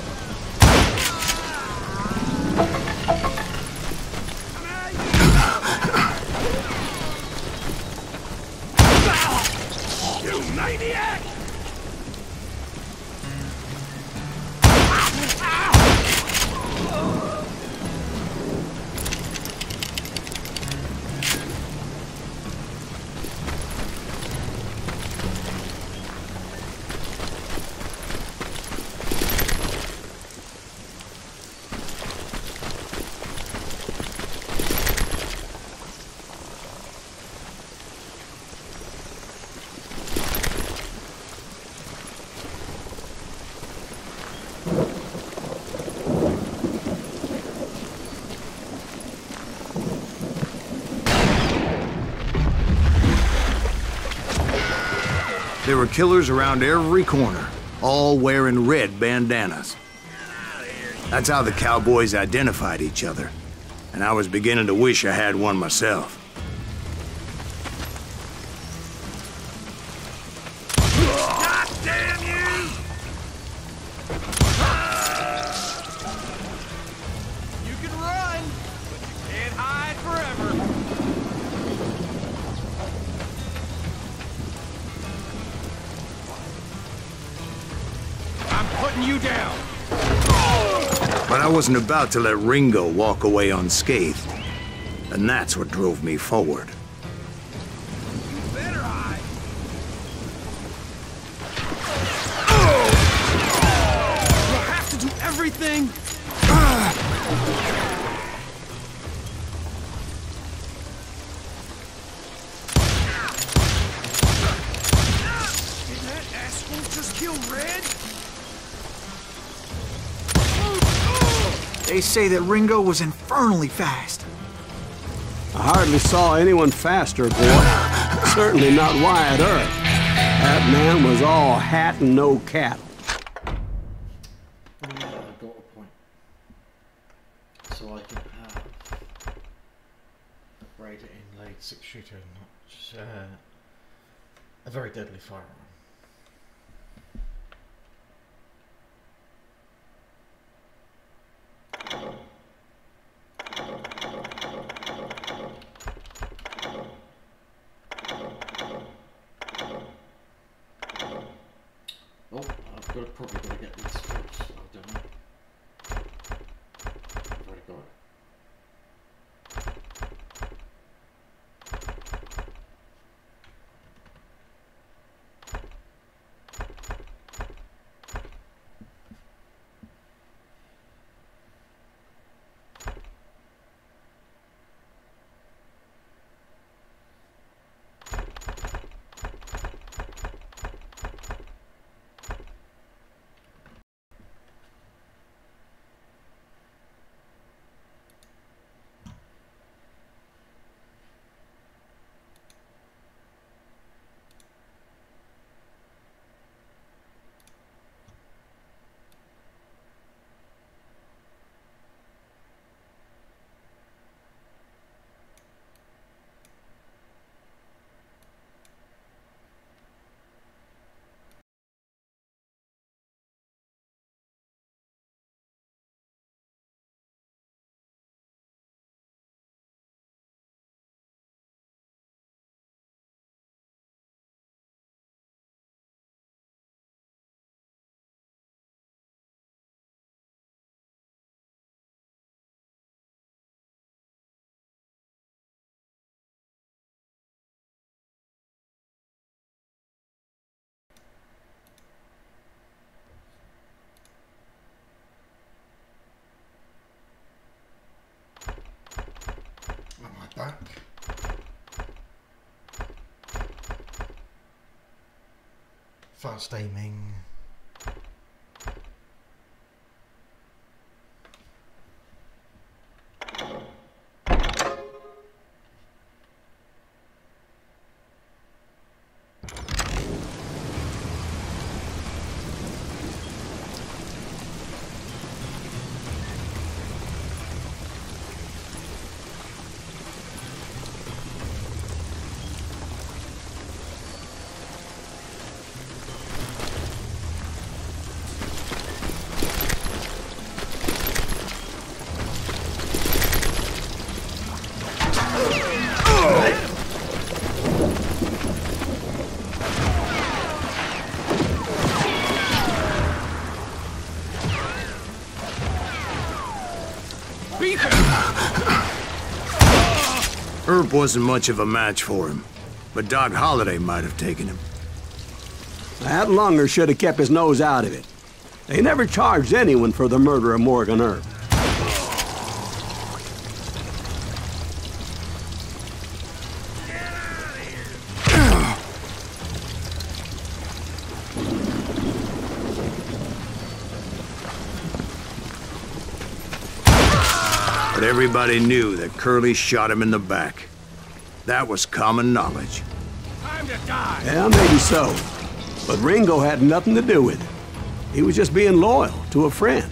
You maniac! There were killers around every corner, all wearing red bandanas. Get out of here, That's how the cowboys identified each other. And I was beginning to wish I had one myself. God damn you! You can run, but you can't hide forever. I'm putting you down. But I wasn't about to let Ringo walk away unscathed. And that's what drove me forward. You better hide. You have to do everything. Did that asshole just kill Red? They say that Ringo was infernally fast. I hardly saw anyone faster, boy. Certainly not Wyatt Earp. That man was all hat and no cattle. Yeah, I got a point. So I can have upgraded inlaid 6-shooter, not a very deadly firearm. Oh, I've probably got to get these scopes. I don't know. I've already got it. Back. Fast aiming. Earp wasn't much of a match for him, but Doc Holliday might have taken him. That lunger should have kept his nose out of it. They never charged anyone for the murder of Morgan Earp. But everybody knew that Curly shot him in the back. That was common knowledge. Time to die. Yeah, maybe so. But Ringo had nothing to do with it. He was just being loyal to a friend.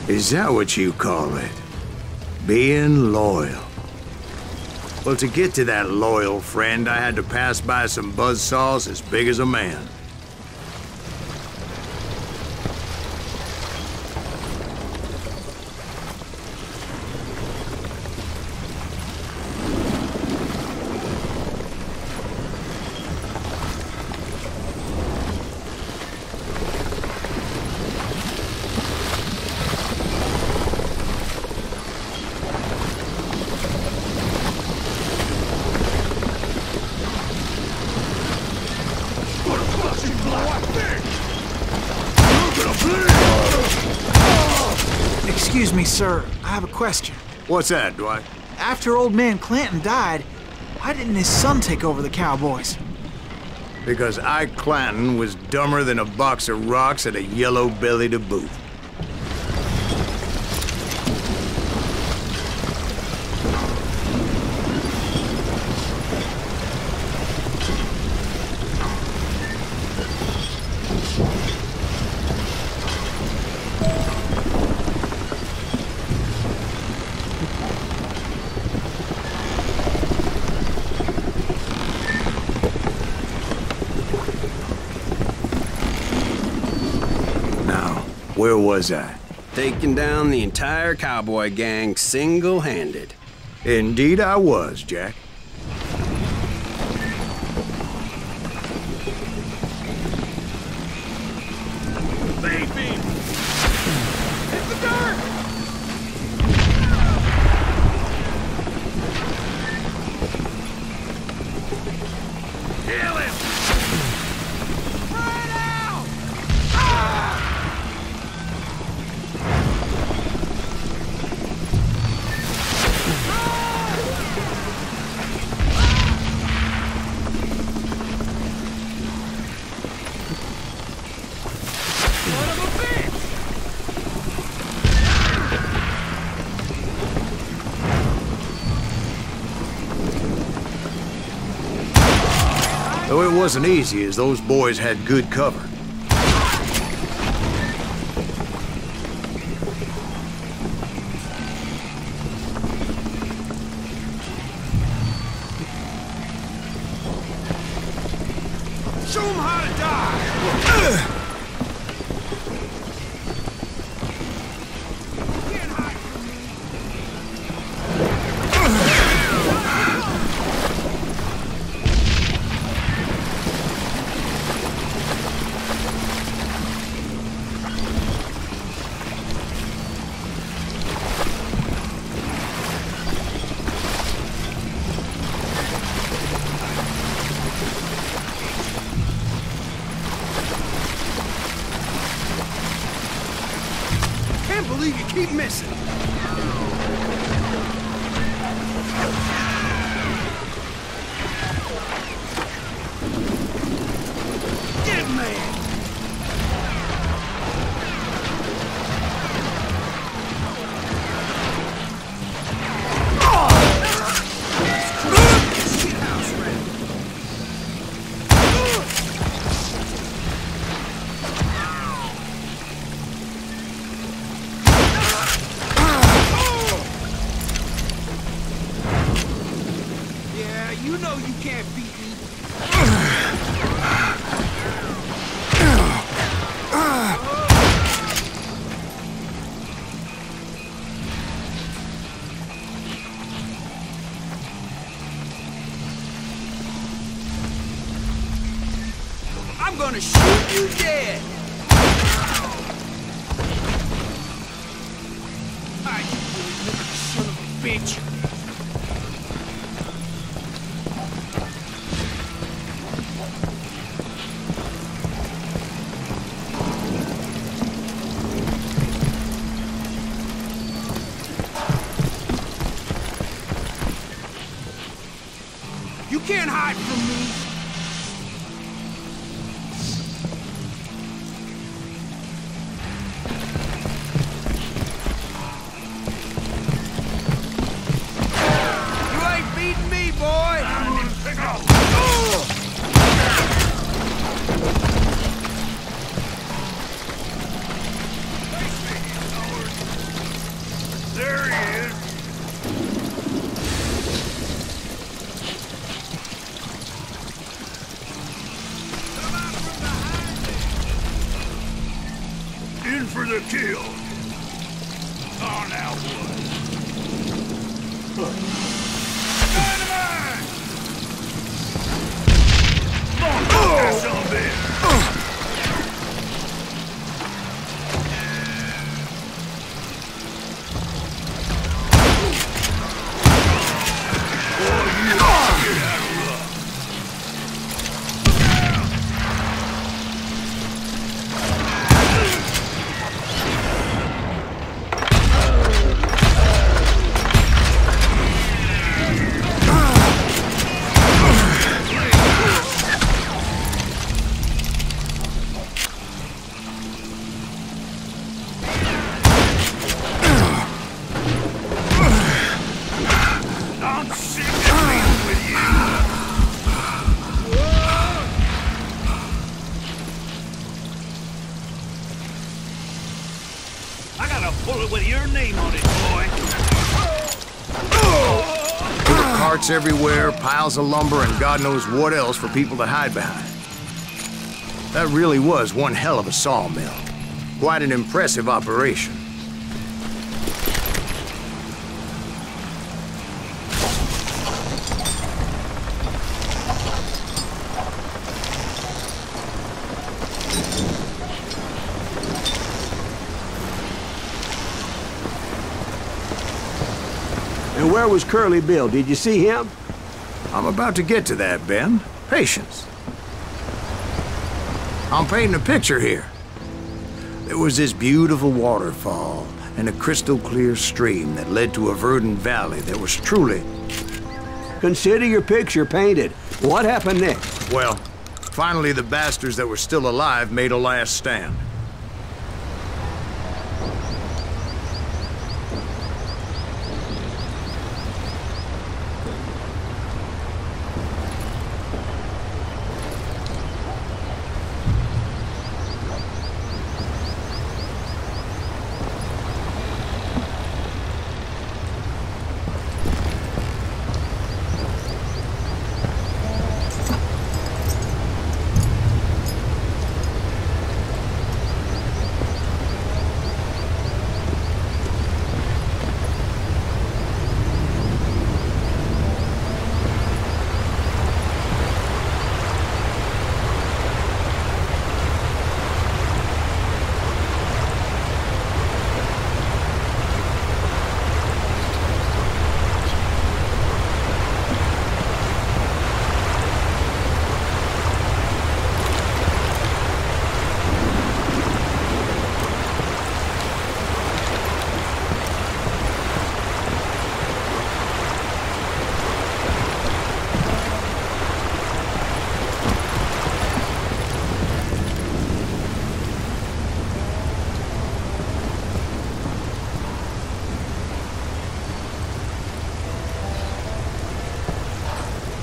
Is that what you call it? Being loyal. Well, to get to that loyal friend, I had to pass by some buzzsaws as big as a man. Excuse me, sir. I have a question. What's that, Dwight? After old man Clanton died, why didn't his son take over the Cowboys? Because Ike Clanton was dumber than a box of rocks and a yellow belly to boot. Where was I? Taking down the entire cowboy gang single-handed. Indeed I was, Jack. Baby! Hit the dirt! Kill him! Spread out! Ah! Though it wasn't easy, as those boys had good cover. Show them how to die! Can't believe you keep missing. Get man. You know you can't beat me. I'm gonna shoot you dead. I son of a bitch. You can't hide from me! You ain't beating me, boy! they're killed. Oh, now what? Dynamite! That son of a bitch! With your name on it, boy. There were carts everywhere, piles of lumber, and God knows what else for people to hide behind. That really was one hell of a sawmill. Quite an impressive operation. And where was Curly Bill? Did you see him? I'm about to get to that, Ben. Patience. I'm painting a picture here. There was this beautiful waterfall and a crystal clear stream that led to a verdant valley that was truly... Consider your picture painted. What happened next? Well, finally the bastards that were still alive made a last stand.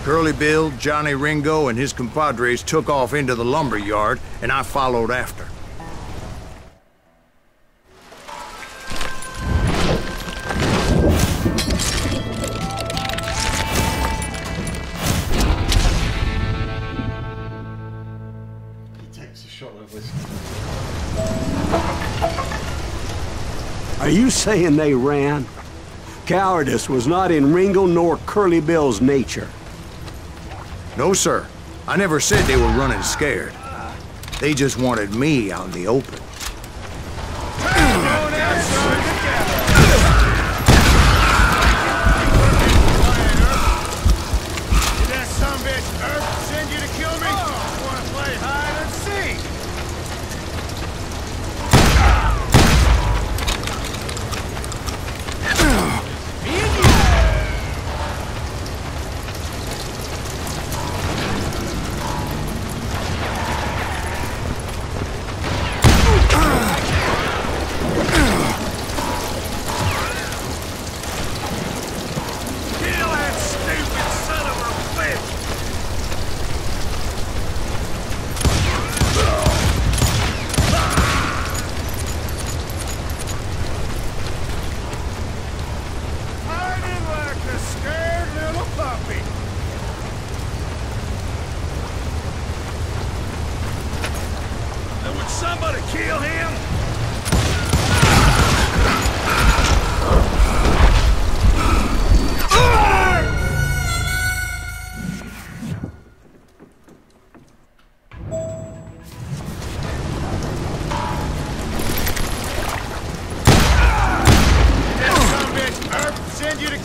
Curly Bill, Johnny Ringo, and his compadres took off into the lumber yard, and I followed after. He takes a shot of whiskey. Are you saying they ran? Cowardice was not in Ringo nor Curly Bill's nature. No, sir. I never said they were running scared. They just wanted me out in the open.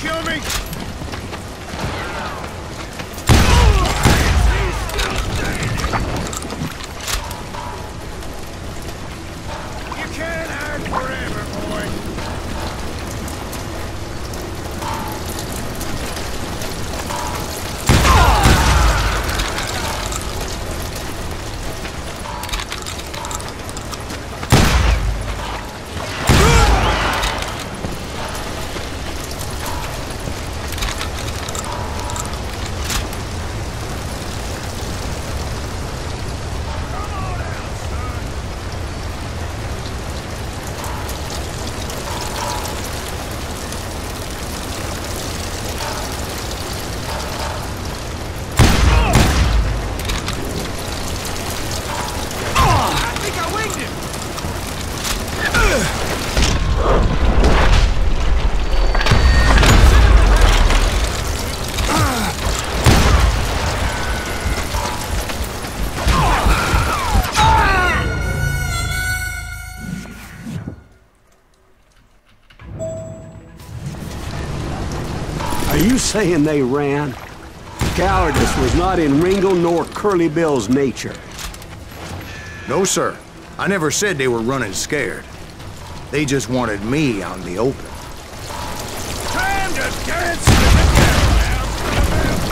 kill me? You can't hide forever, boy. Are you saying they ran? Cowardice was not in Ringo nor Curly Bill's nature. No, sir. I never said they were running scared. They just wanted me out in the open. Time to dance with the devil now.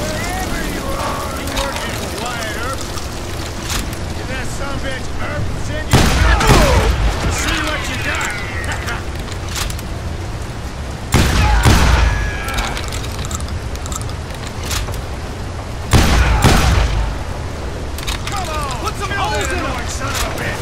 Wherever you are, you're getting quieter. Get that sumbitch Earp and send you to see what you got. Come on, put some holes in him, son of a bitch.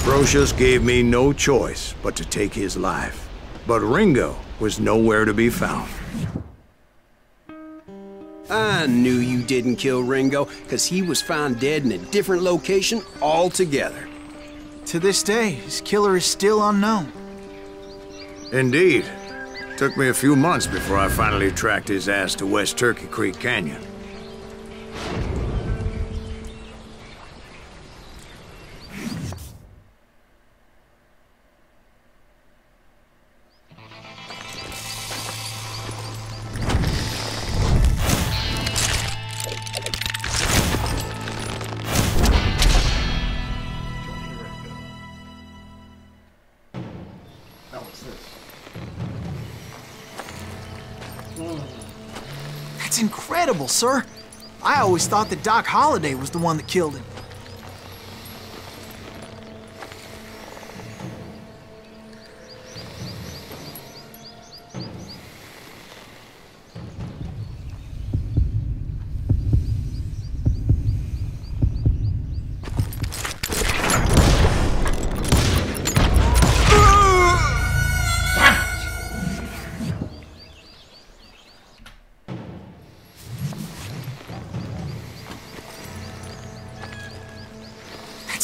Brocious gave me no choice but to take his life. But Ringo was nowhere to be found. I knew you didn't kill Ringo, because he was found dead in a different location altogether. To this day, his killer is still unknown. Indeed. Took me a few months before I finally tracked his ass to West Turkey Creek Canyon. That's incredible, sir. I always thought that Doc Holliday was the one that killed him.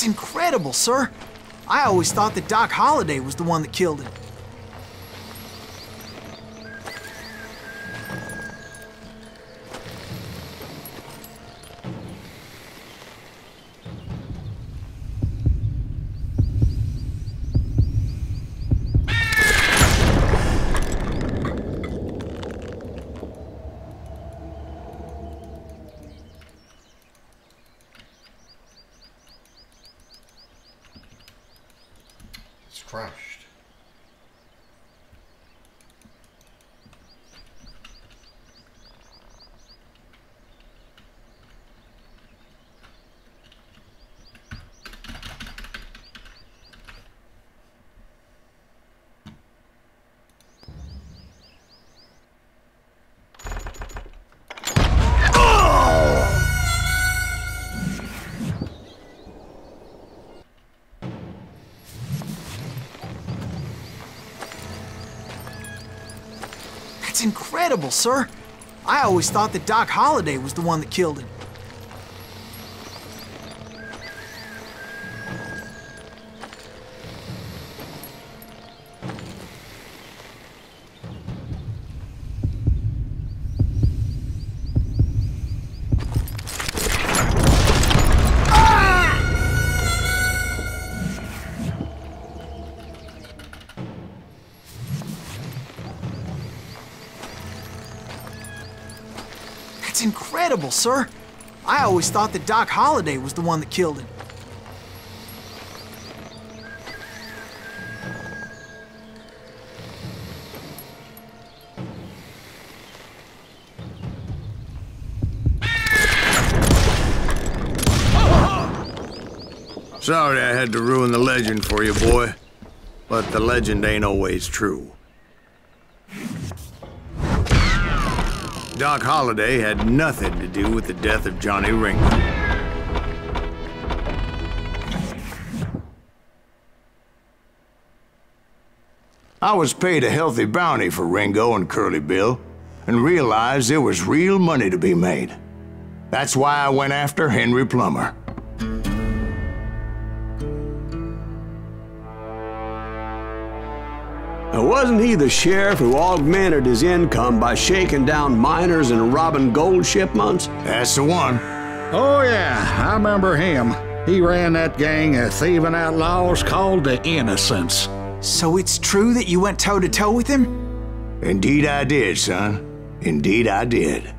That's incredible, sir. I always thought that Doc Holliday was the one that killed him. Crashed. That's incredible, sir. I always thought that Doc Holliday was the one that killed him. That's incredible, sir. I always thought that Doc Holliday was the one that killed him. Sorry I had to ruin the legend for you, boy. But the legend ain't always true. Doc Holliday had nothing to do with the death of Johnny Ringo. I was paid a healthy bounty for Ringo and Curly Bill, and realized there was real money to be made. That's why I went after Henry Plummer. Wasn't he the sheriff who augmented his income by shaking down miners and robbing gold shipments? That's the one. Oh, yeah, I remember him. He ran that gang of thieving outlaws called the Innocents. So it's true that you went toe-to-toe with him? Indeed I did, son. Indeed I did.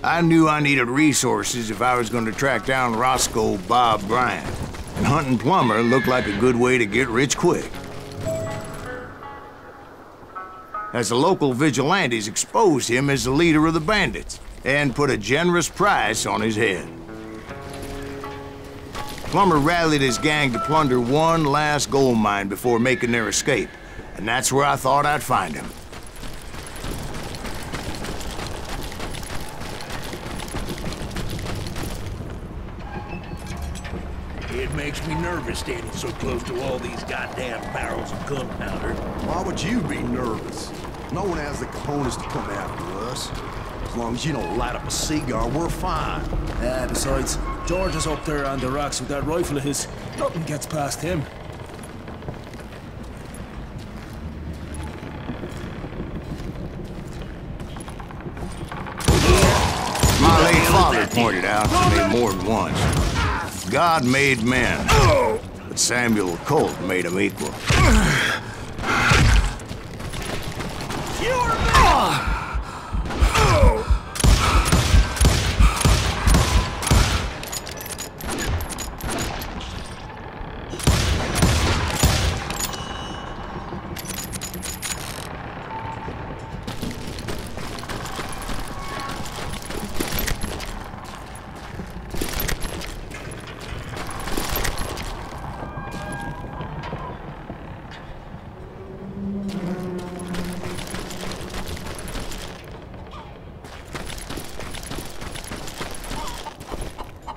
I knew I needed resources if I was going to track down Roscoe Bob Bryant, and hunting Plummer looked like a good way to get rich quick. As the local vigilantes exposed him as the leader of the bandits, and put a generous price on his head. Plummer rallied his gang to plunder one last gold mine before making their escape, and that's where I thought I'd find him. It makes me nervous standing so close to all these goddamn barrels of gunpowder. Why would you be nervous? No one has the cojones to come after us. As long as you don't light up a cigar, we're fine. Besides, George is up there on the rocks with that rifle of his. Nothing gets past him. My late father pointed out to me more than once. God made men, but Samuel Colt made them equal.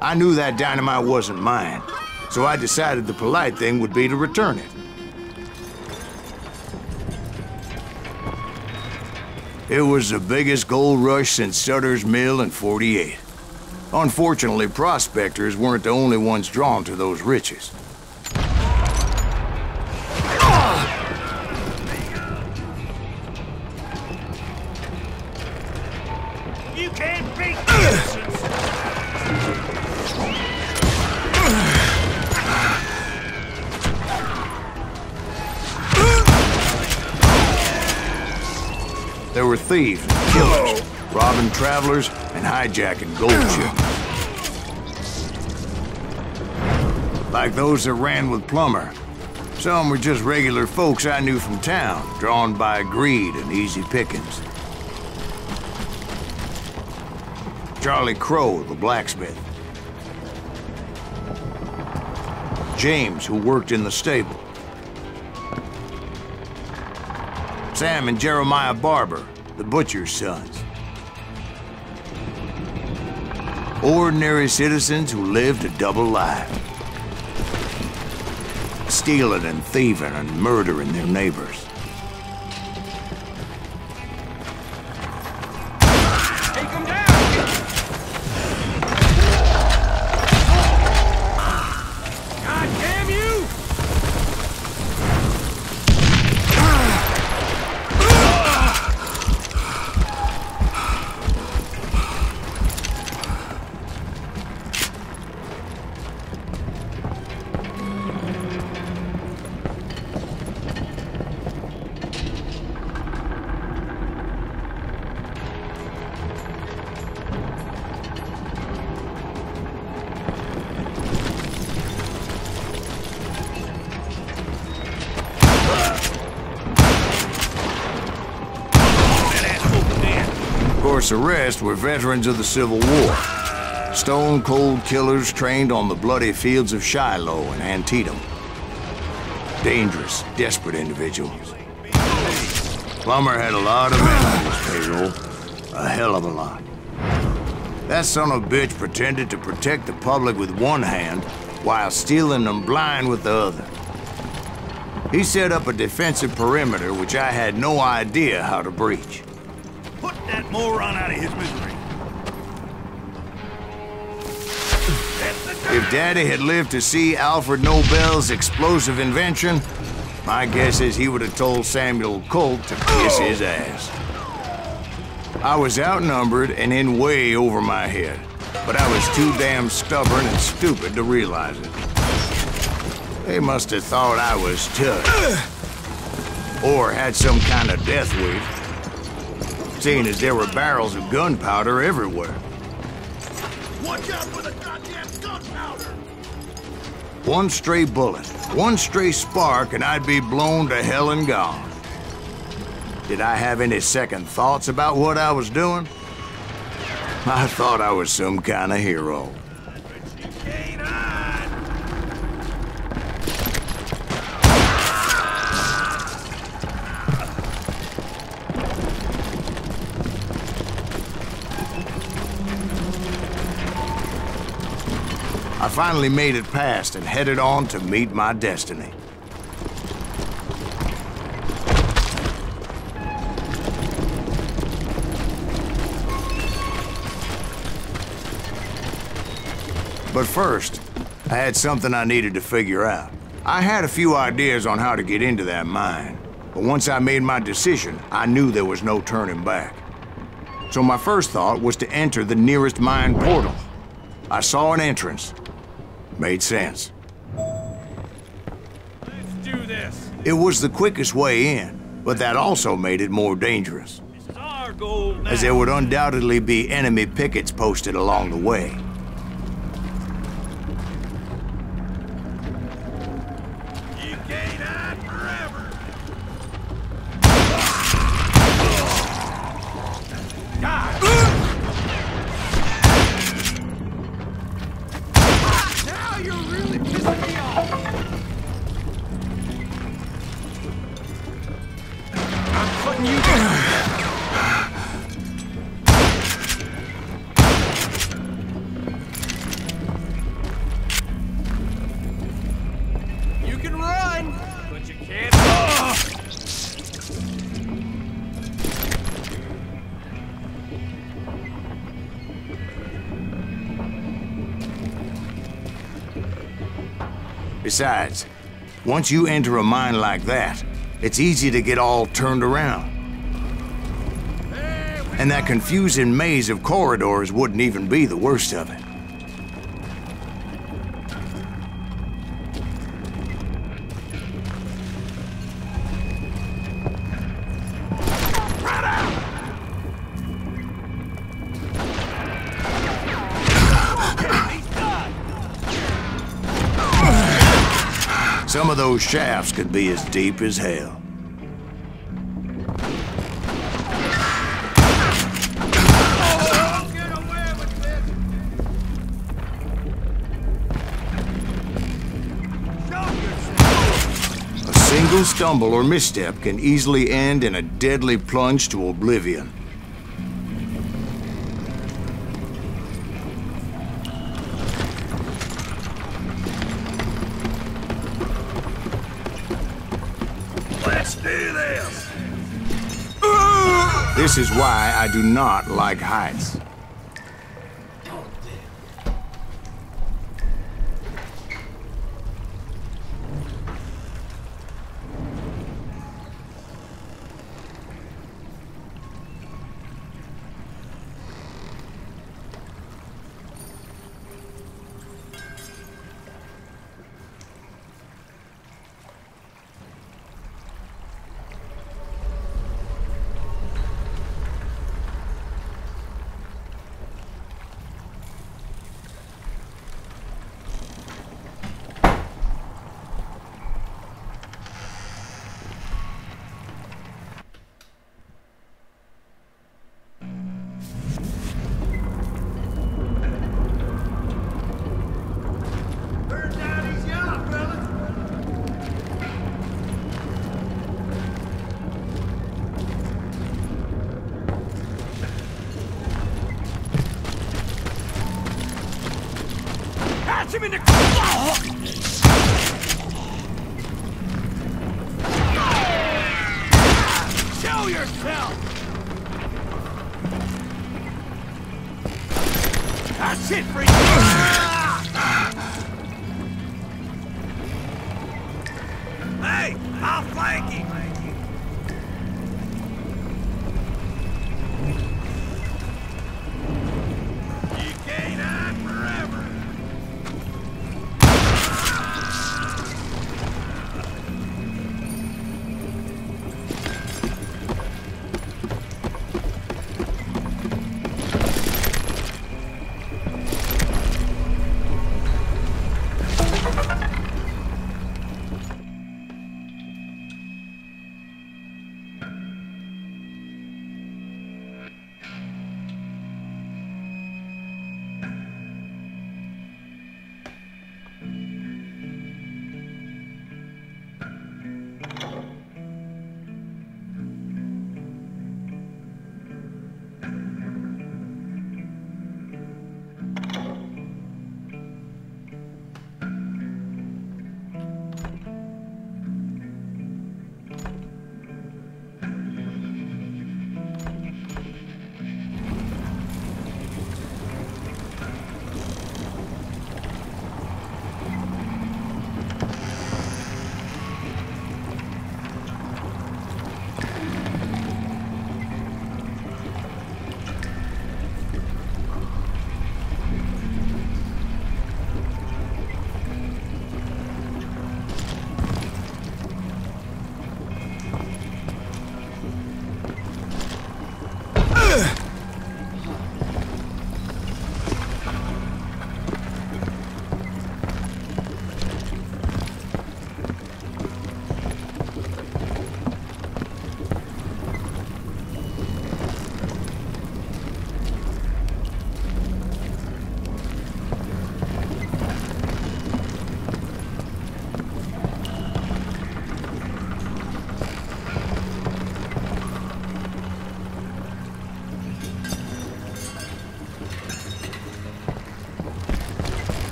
I knew that dynamite wasn't mine, so I decided the polite thing would be to return it. It was the biggest gold rush since Sutter's Mill in '48. Unfortunately, prospectors weren't the only ones drawn to those riches. You can't beat this! There were thieves and killers, robbing travelers and hijacking gold shipments. Like those that ran with Plummer. Some were just regular folks I knew from town, drawn by greed and easy pickings. Charlie Crow, the blacksmith. James, who worked in the stable. Sam and Jeremiah Barber, the butcher's sons. Ordinary citizens who lived a double life. Stealing and thieving and murdering their neighbors. Take them down! God damn you! The rest were veterans of the Civil War. Stone-cold killers trained on the bloody fields of Shiloh and Antietam. Dangerous, desperate individuals. Plummer had a lot of men on his payroll. A hell of a lot. That son of a bitch pretended to protect the public with one hand while stealing them blind with the other. He set up a defensive perimeter which I had no idea how to breach. Put that moron out of his misery. If Daddy had lived to see Alfred Nobel's explosive invention, my guess is he would have told Samuel Colt to kiss his ass. I was outnumbered and in way over my head, but I was too damn stubborn and stupid to realize it. They must have thought I was tough. Or had some kind of death wish. Seeing as there were barrels of gunpowder everywhere. Watch out for the goddamn gunpowder! One stray bullet, one stray spark, and I'd be blown to hell and gone. Did I have any second thoughts about what I was doing? I thought I was some kind of hero. I finally made it past and headed on to meet my destiny. But first, I had something I needed to figure out. I had a few ideas on how to get into that mine, but once I made my decision, I knew there was no turning back. So my first thought was to enter the nearest mine portal. I saw an entrance. Made sense. Let's do this. It was the quickest way in, but that also made it more dangerous. This is our goal now. As there would undoubtedly be enemy pickets posted along the way. You can't hide forever. God. Now you're really pissing me off. I'm putting you down. Besides, once you enter a mine like that, it's easy to get all turned around. And that confusing maze of corridors wouldn't even be the worst of it. Some of those shafts could be as deep as hell. A single stumble or misstep can easily end in a deadly plunge to oblivion. Let's do this! This is why I do not like heights. Catch him in the... Show yourself! That's it for you! Hey, I'll flank him! You can't hide forever!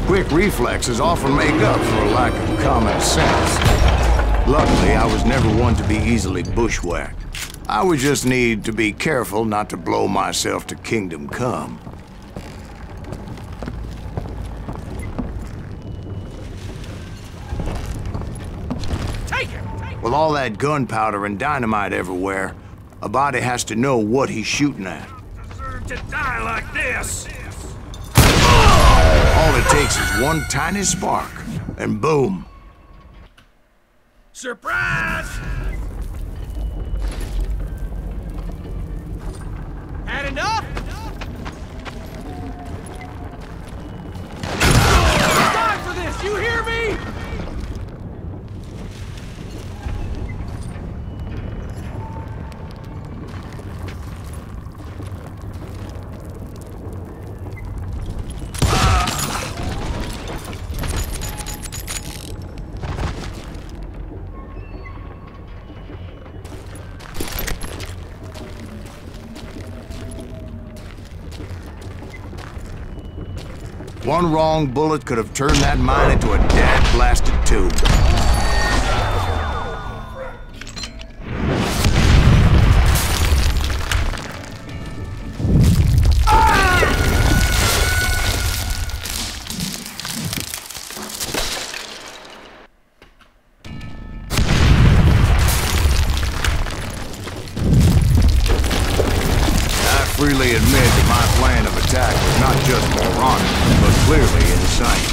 Quick reflexes often make up for a lack of common sense. Luckily, I was never one to be easily bushwhacked. I would just need to be careful not to blow myself to kingdom come. With all that gunpowder and dynamite everywhere, a body has to know what he's shooting at. Deserve to die like this! All it takes is one tiny spark, and boom. Surprise! Had enough? Time for this, you hear me? One wrong bullet could have turned that mine into a dad-blasted tube. I freely admit that my plan of attack was not just moronic, but clearly insane.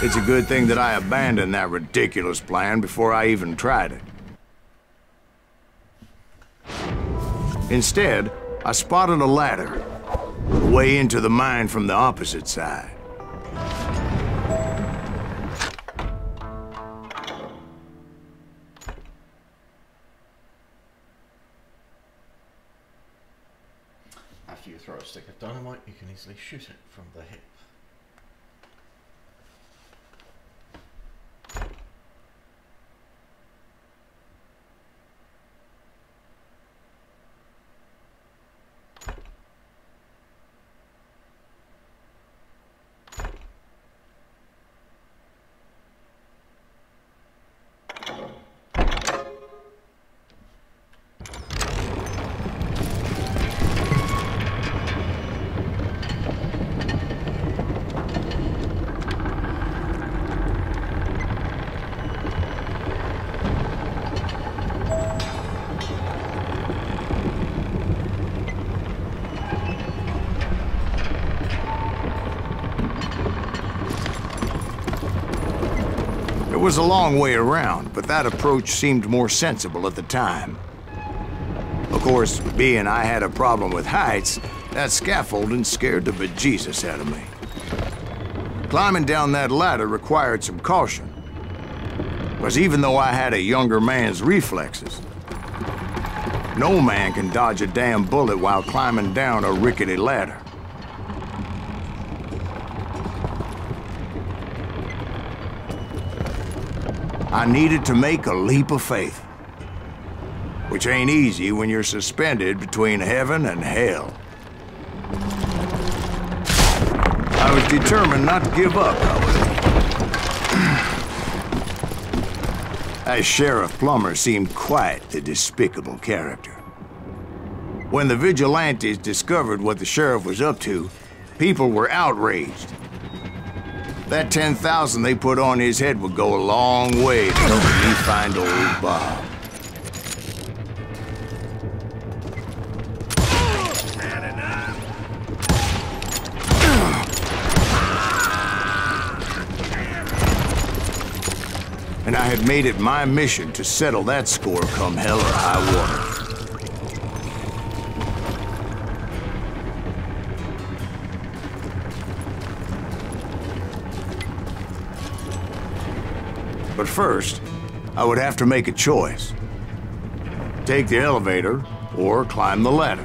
It's a good thing that I abandoned that ridiculous plan before I even tried it. Instead, I spotted a ladder, a way into the mine from the opposite side. After you throw a stick of dynamite, you can easily shoot it from the hip. It was a long way around, but that approach seemed more sensible at the time. Of course, being I had a problem with heights, that scaffolding scared the bejesus out of me. Climbing down that ladder required some caution, because even though I had a younger man's reflexes, no man can dodge a damn bullet while climbing down a rickety ladder. I needed to make a leap of faith, which ain't easy when you're suspended between heaven and hell. I was determined not to give up, however. As Sheriff Plummer seemed quite the despicable character. When the vigilantes discovered what the sheriff was up to, people were outraged. That 10,000 they put on his head would go a long way to helping me find old Bob. And I had made it my mission to settle that score come hell or high water. But first, I would have to make a choice. Take the elevator or climb the ladder.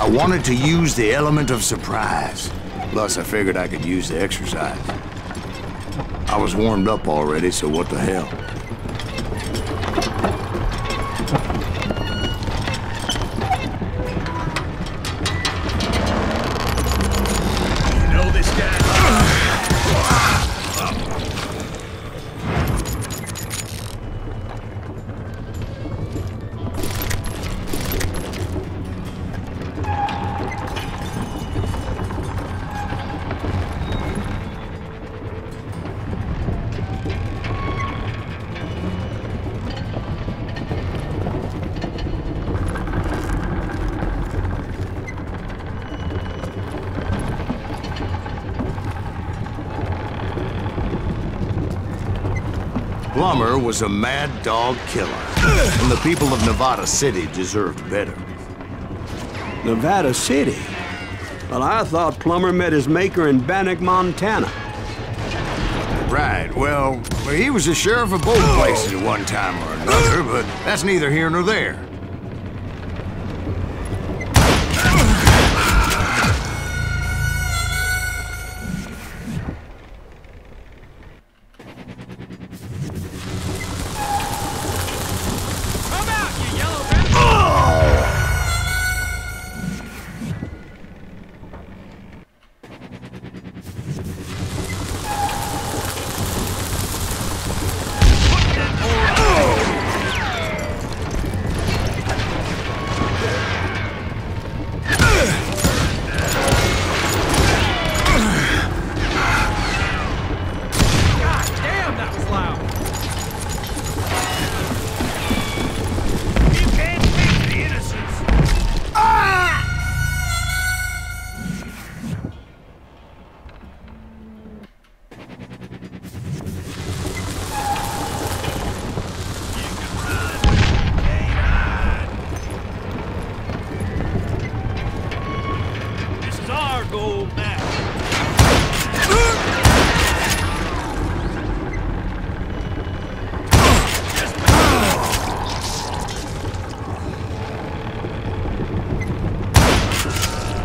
I wanted to use the element of surprise. Plus, I figured I could use the exercise. I was warmed up already, so what the hell? You know this guy? Plummer was a mad dog killer, and the people of Nevada City deserved better. Nevada City? Well, I thought Plummer met his maker in Bannock, Montana. Right, well, he was the sheriff of both places at one time or another, but that's neither here nor there.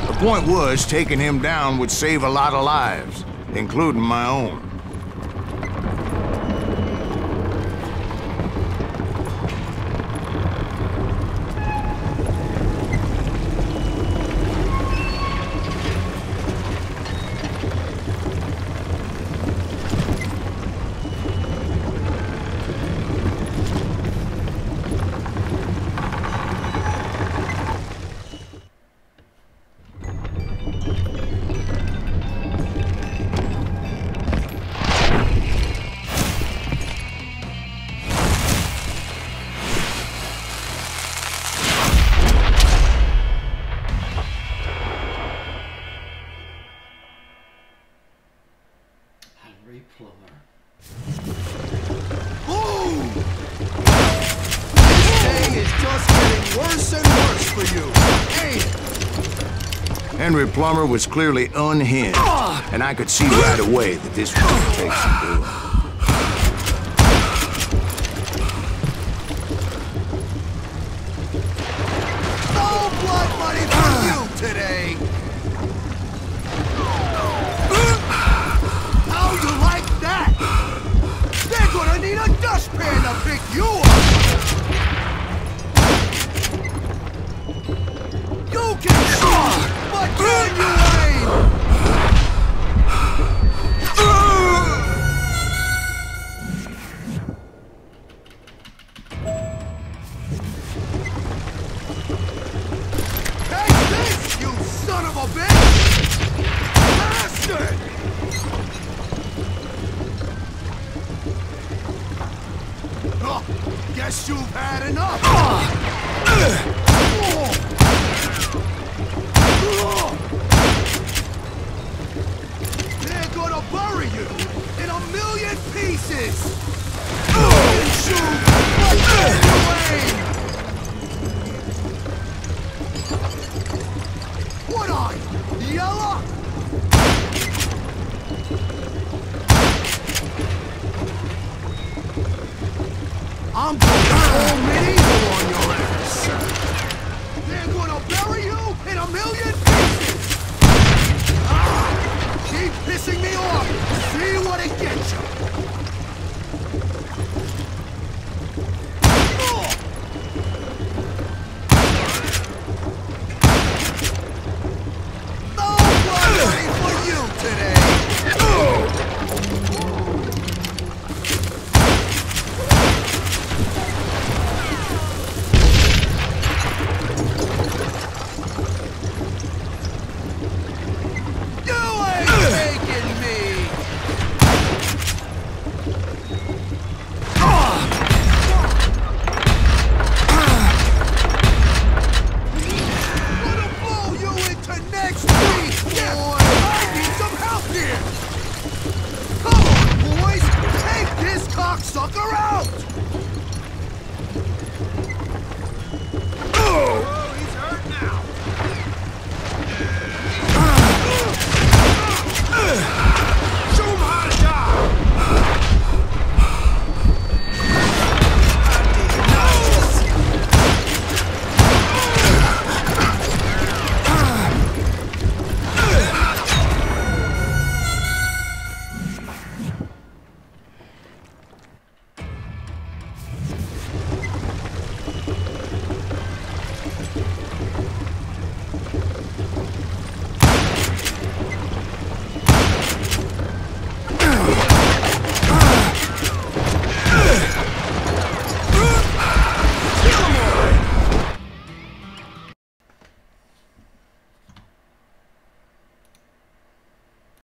The point was, taking him down would save a lot of lives, including my own. Henry Plummer was clearly unhinged, and I could see right away that this was going to take some doing. No blood money for you today! How you like that? They're gonna need a dustpan to pick you up! You can shoot! But can you aim? Take this, you son of a bitch! Bastard! Oh, guess you've had enough!